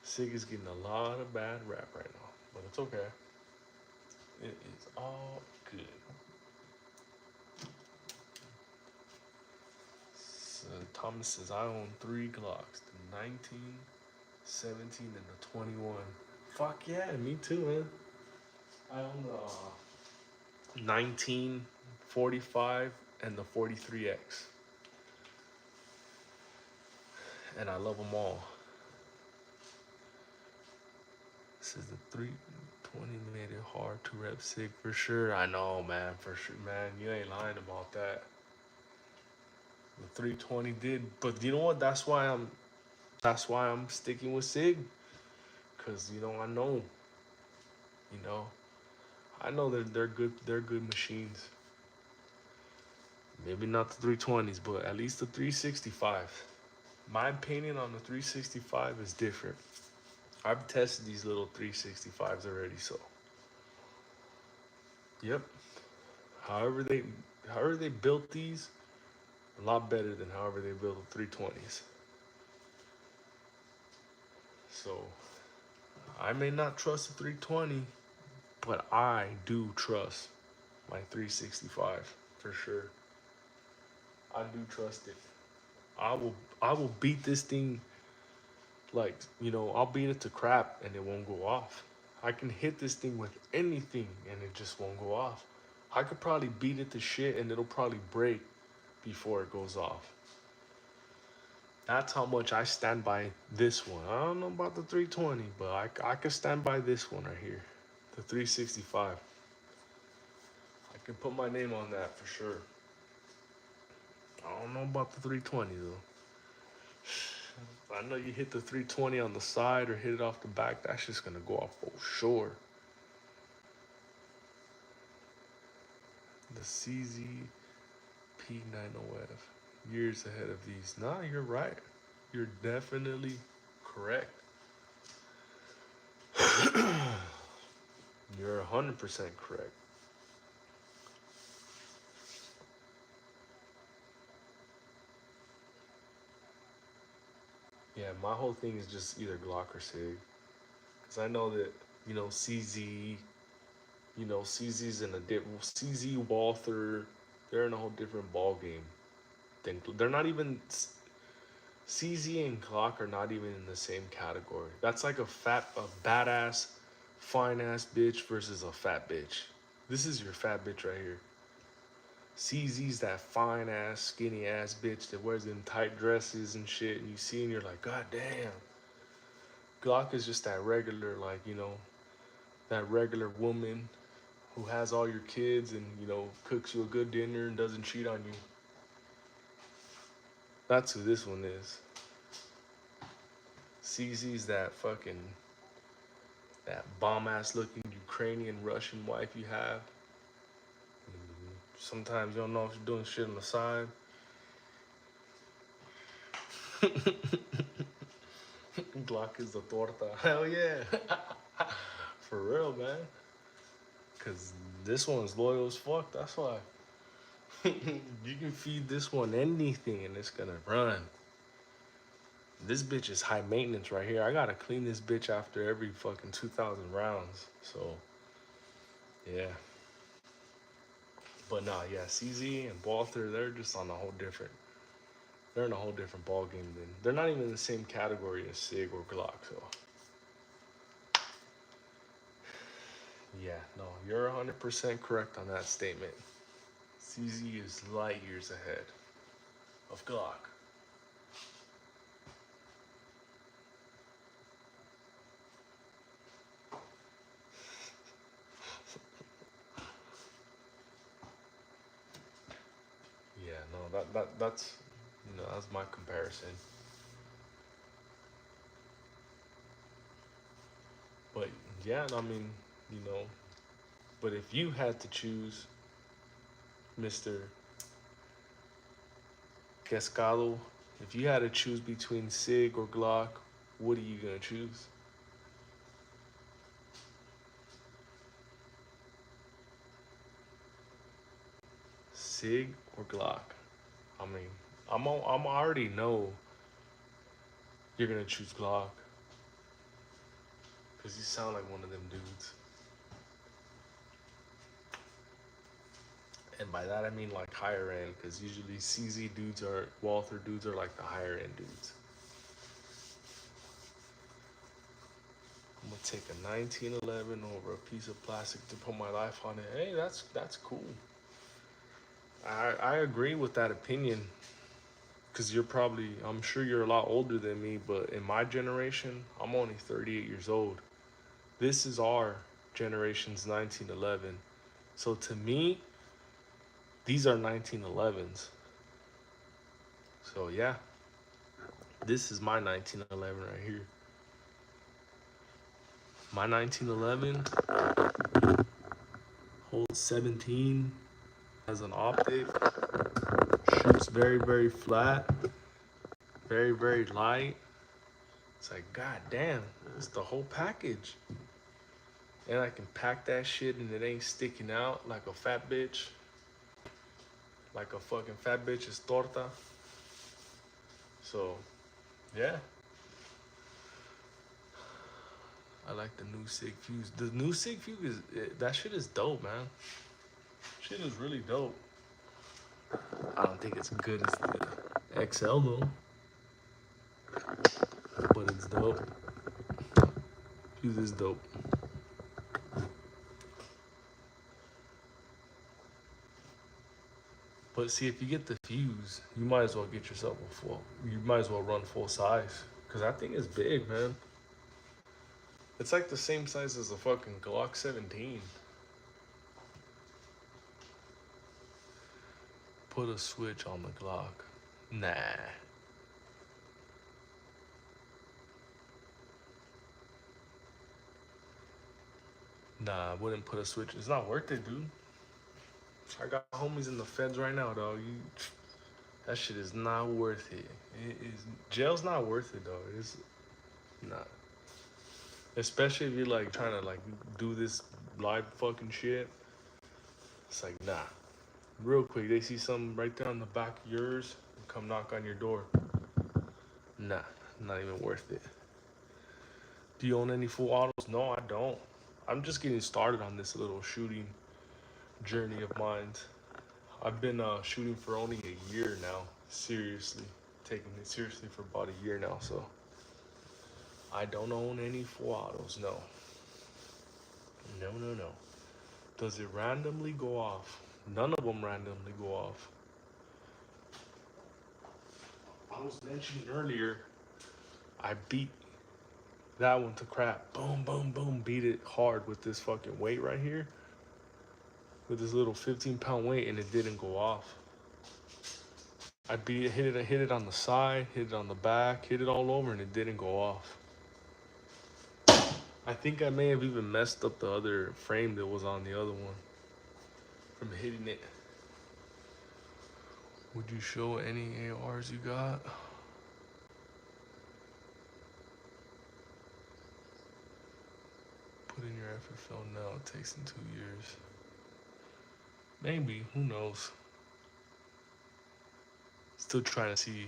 Sig is getting a lot of bad rap right now, but it's okay. It is all good. So Thomas says, I own 3 Glocks, the 19, 17, and the 21. Fuck yeah, me too, man. I own the 19, 45, and the 43X. And I love them all. This is the 320 made it hard to rep Sig for sure. I know, man, for sure, man. You ain't lying about that. The 320 did, but you know what? That's why I'm sticking with Sig. Cause you know, I know they're good. They're good machines. Maybe not the 320s, but at least the 365. My opinion on the 365 is different. I've tested these little 365s already, so yep. However they however they built these, a lot better than however they built the 320s. So I may not trust the 320, but I do trust my 365 for sure. I do trust it. I will beat this thing like, I'll beat it to crap and it won't go off. I can hit this thing with anything and it just won't go off. I could probably beat it to shit and it'll probably break before it goes off. That's how much I stand by this one. I don't know about the 320, but I can stand by this one right here, the 365. I can put my name on that for sure. I don't know about the 320 though. I know you hit the 320 on the side or hit it off the back, that's just gonna go off for sure. The CZ P90F, years ahead of these. Nah, you're right. You're definitely correct. You're 100% correct. Yeah, my whole thing is just either Glock or Sig. Because I know that, CZ, CZ's in a different, CZ, Walther, they're in a whole different ball game. They're not even, CZ and Glock are not even in the same category. That's like a badass, fine ass bitch versus a fat bitch. This is your fat bitch right here. CZ's that fine ass, skinny ass bitch that wears them tight dresses and shit, and you see and you're like, God damn. Glock is just that regular, like, that regular woman who has all your kids and, cooks you a good dinner and doesn't cheat on you. That's who this one is. CZ's that bomb ass looking Ukrainian Russian wife you have. Sometimes you don't know if you're doing shit on the side. Glock is the torta. Hell yeah. For real, man. Cause this one's loyal as fuck, that's why. You can feed this one anything and it's gonna run. This bitch is high maintenance right here. I gotta clean this bitch after every fucking 2,000 rounds. So, yeah. But nah, yeah, CZ and Walther, they're just on a whole different. They're in a whole different ball game. Then they're not even in the same category as Sig or Glock. So, yeah, no, you're 100% correct on that statement. CZ is light years ahead of Glock. Yeah, no, that's that's my comparison. But yeah, I mean, you know, but if you had to choose, Mr. Cascado, if you had to choose between Sig or Glock, what are you gonna choose? Sig or Glock? I mean, I'm already know you're gonna choose Glock because you sound like one of them dudes. And by that I mean like higher end, because usually CZ dudes are Walther dudes are like the higher end dudes. I'm gonna take a 1911 over a piece of plastic to put my life on it. Hey, that's cool. I agree with that opinion, because I'm sure you're a lot older than me, but in my generation, I'm only 38 years old. This is our generation's 1911. So to me, these are 1911s. So yeah, this is my 1911 right here. My 1911 holds 17, has an optic, shoots very, very flat, very, very light. It's like, god damn, it's the whole package. And I can pack that shit and it ain't sticking out like a fat bitch. Like a fucking fat bitch is torta. So, yeah. I like the new Sig Fuse. The new Sig Fuse that shit is dope, man. Shit is really dope. I don't think it's good as the XL though, but it's dope. Fuse is dope. But see, if you get the Fuse, you might as well get yourself a full. You might as well run full size, cause that thing is big, man. It's like the same size as a fucking Glock 17. Put a switch on the Glock. Nah. Nah, I wouldn't put a switch. It's not worth it, dude. I got homies in the feds right now, dog. That shit is not worth it. It is jail's not worth it, dog. It's not. Especially if you're like trying to like do this live fucking shit. It's like nah. Real quick, they see something right there on the back of yours and come knock on your door. Nah, not even worth it. Do you own any full autos? No, I don't. I'm just getting started on this little shooting journey of mine. I've been shooting for only a year now, seriously. Taking it seriously for about a year now, so I don't own any full autos, no. No, no, no. Does it randomly go off? None of them randomly go off. I was mentioning earlier, I beat that one to crap. Boom, boom, boom. Beat it hard with this fucking weight right here. With this little 15-pound weight, and it didn't go off. I beat it, hit it on the side, hit it on the back, hit it all over, and it didn't go off. I think I may have even messed up the other frame that was on the other one from hitting it. Would you show any ARs you got? Put in your FFL now. It takes in 2 years. Maybe. Who knows? Still trying to see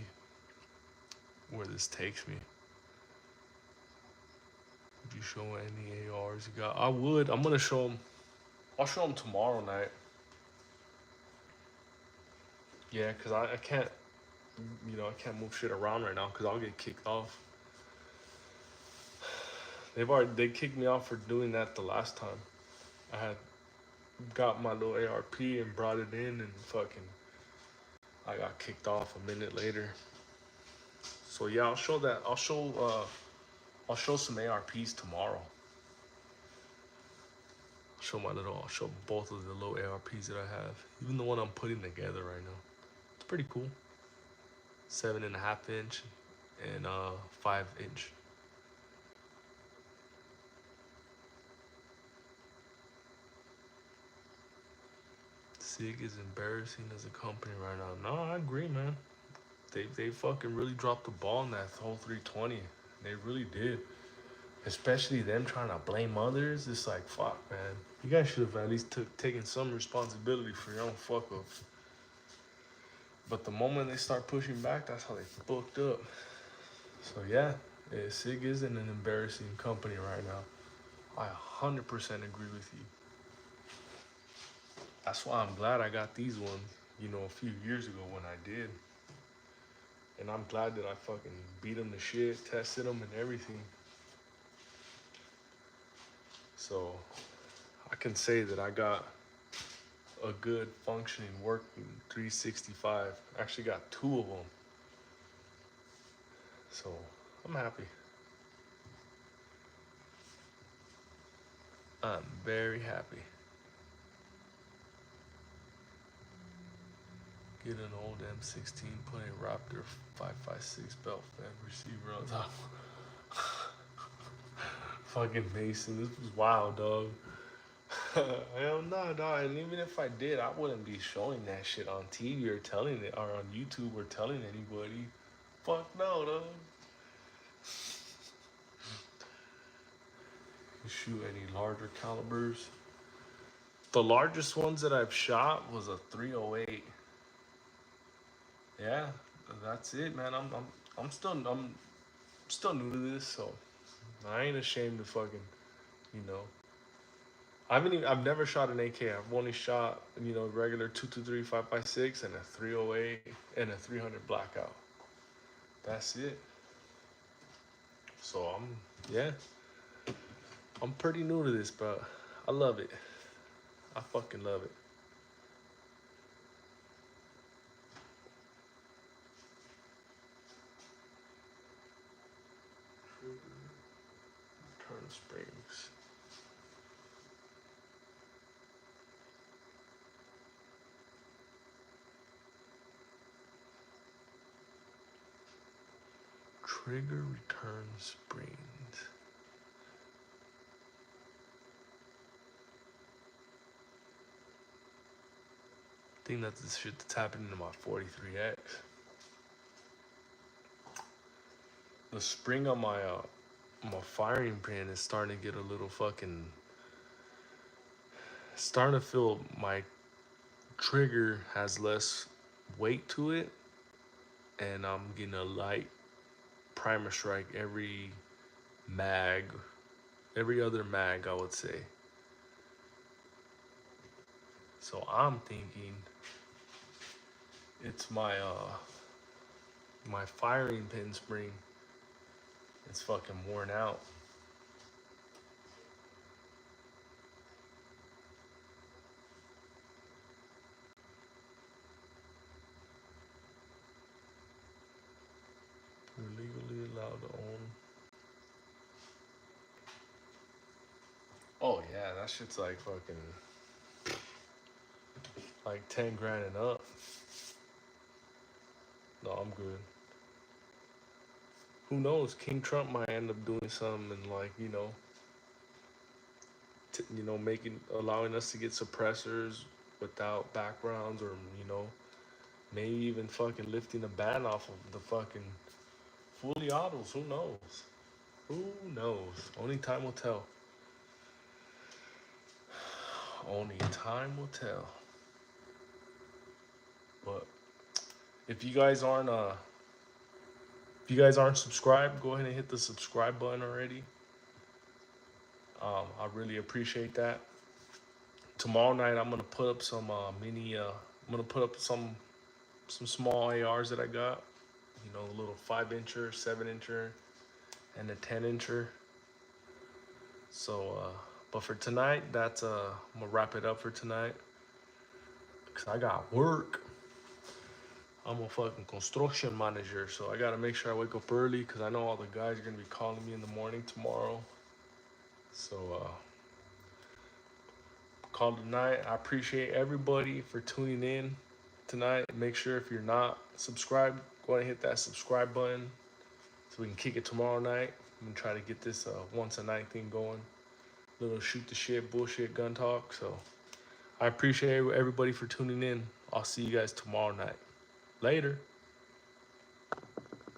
where this takes me. Would you show any ARs you got? I would. I'm gonna show them. I'll show them tomorrow night. Yeah, cause I can't. I can't move shit around right now because I'll get kicked off. They kicked me off for doing that the last time. I had got my little ARP and brought it in, and fucking I got kicked off a minute later. So yeah, I'll show that. I'll show some ARPs tomorrow. I'll show both of the low ARPs that I have. Even the one I'm putting together right now. It's pretty cool. 7.5 inch and 5 inch. Sig is embarrassing as a company right now. No, I agree, man. They fucking really dropped the ball in that whole 320. They really did. Especially them trying to blame others. It's like, fuck, man. You guys should have at least taken some responsibility for your own fuck ups. But the moment they start pushing back, that's how they booked up. So yeah, Sig isn't an embarrassing company right now. I 100% agree with you. That's why I'm glad I got these ones, a few years ago when I did. And I'm glad that I fucking beat them to shit, tested them and everything. So I can say that I got a good functioning working 365. Actually got 2 of them. So I'm happy. I'm very happy. Get an old M16, put a Raptor 5.56 belt fed receiver on top. Fucking Mason, this was wild, dog. Hell no, dog. And even if I did, I wouldn't be showing that shit on TV or telling it, or on YouTube or telling anybody. Fuck no, dog. You shoot any larger calibers? The largest ones that I've shot was a 308. Yeah, that's it, man. I'm still new to this, so I ain't ashamed to fucking, you know. I've never shot an AK. I've only shot, regular 223 5.6 and a 308 and a 300 blackout. That's it. So yeah, I'm pretty new to this, but I love it. I fucking love it. Turn springs. Trigger return springs. I think that's the shit that's happening to my 43X. The spring on my firing pin is starting to get a little fucking, starting to feel my trigger has less weight to it, and I'm getting a light primer strike every other mag, I would say. So I'm thinking it's my firing pin spring. It's fucking worn out. Oh yeah, that shit's like fucking like 10 grand and up. No, I'm good. Who knows? King Trump might end up doing something and like making allowing us to get suppressors without backgrounds, or maybe even fucking lifting a ban off of the fucking fully autos. Who knows? Who knows? Only time will tell. Only time will tell. But if you guys aren't subscribed, go ahead and hit the subscribe button already. I really appreciate that. Tomorrow night I'm gonna put up some mini. I'm gonna put up some small ARs that I got. A little 5-incher, 7-incher, and a 10-incher. So, but for tonight, I'm gonna wrap it up for tonight. Cause I got work. I'm a fucking construction manager, so I gotta make sure I wake up early. Cause I know all the guys are gonna be calling me in the morning tomorrow. So, call it night. I appreciate everybody for tuning in tonight. Make sure if you're not subscribed, go ahead and hit that subscribe button so we can kick it tomorrow night. I'm gonna try to get this once a night thing going. Little shoot the shit, bullshit, gun talk. So I appreciate everybody for tuning in. I'll see you guys tomorrow night. Later.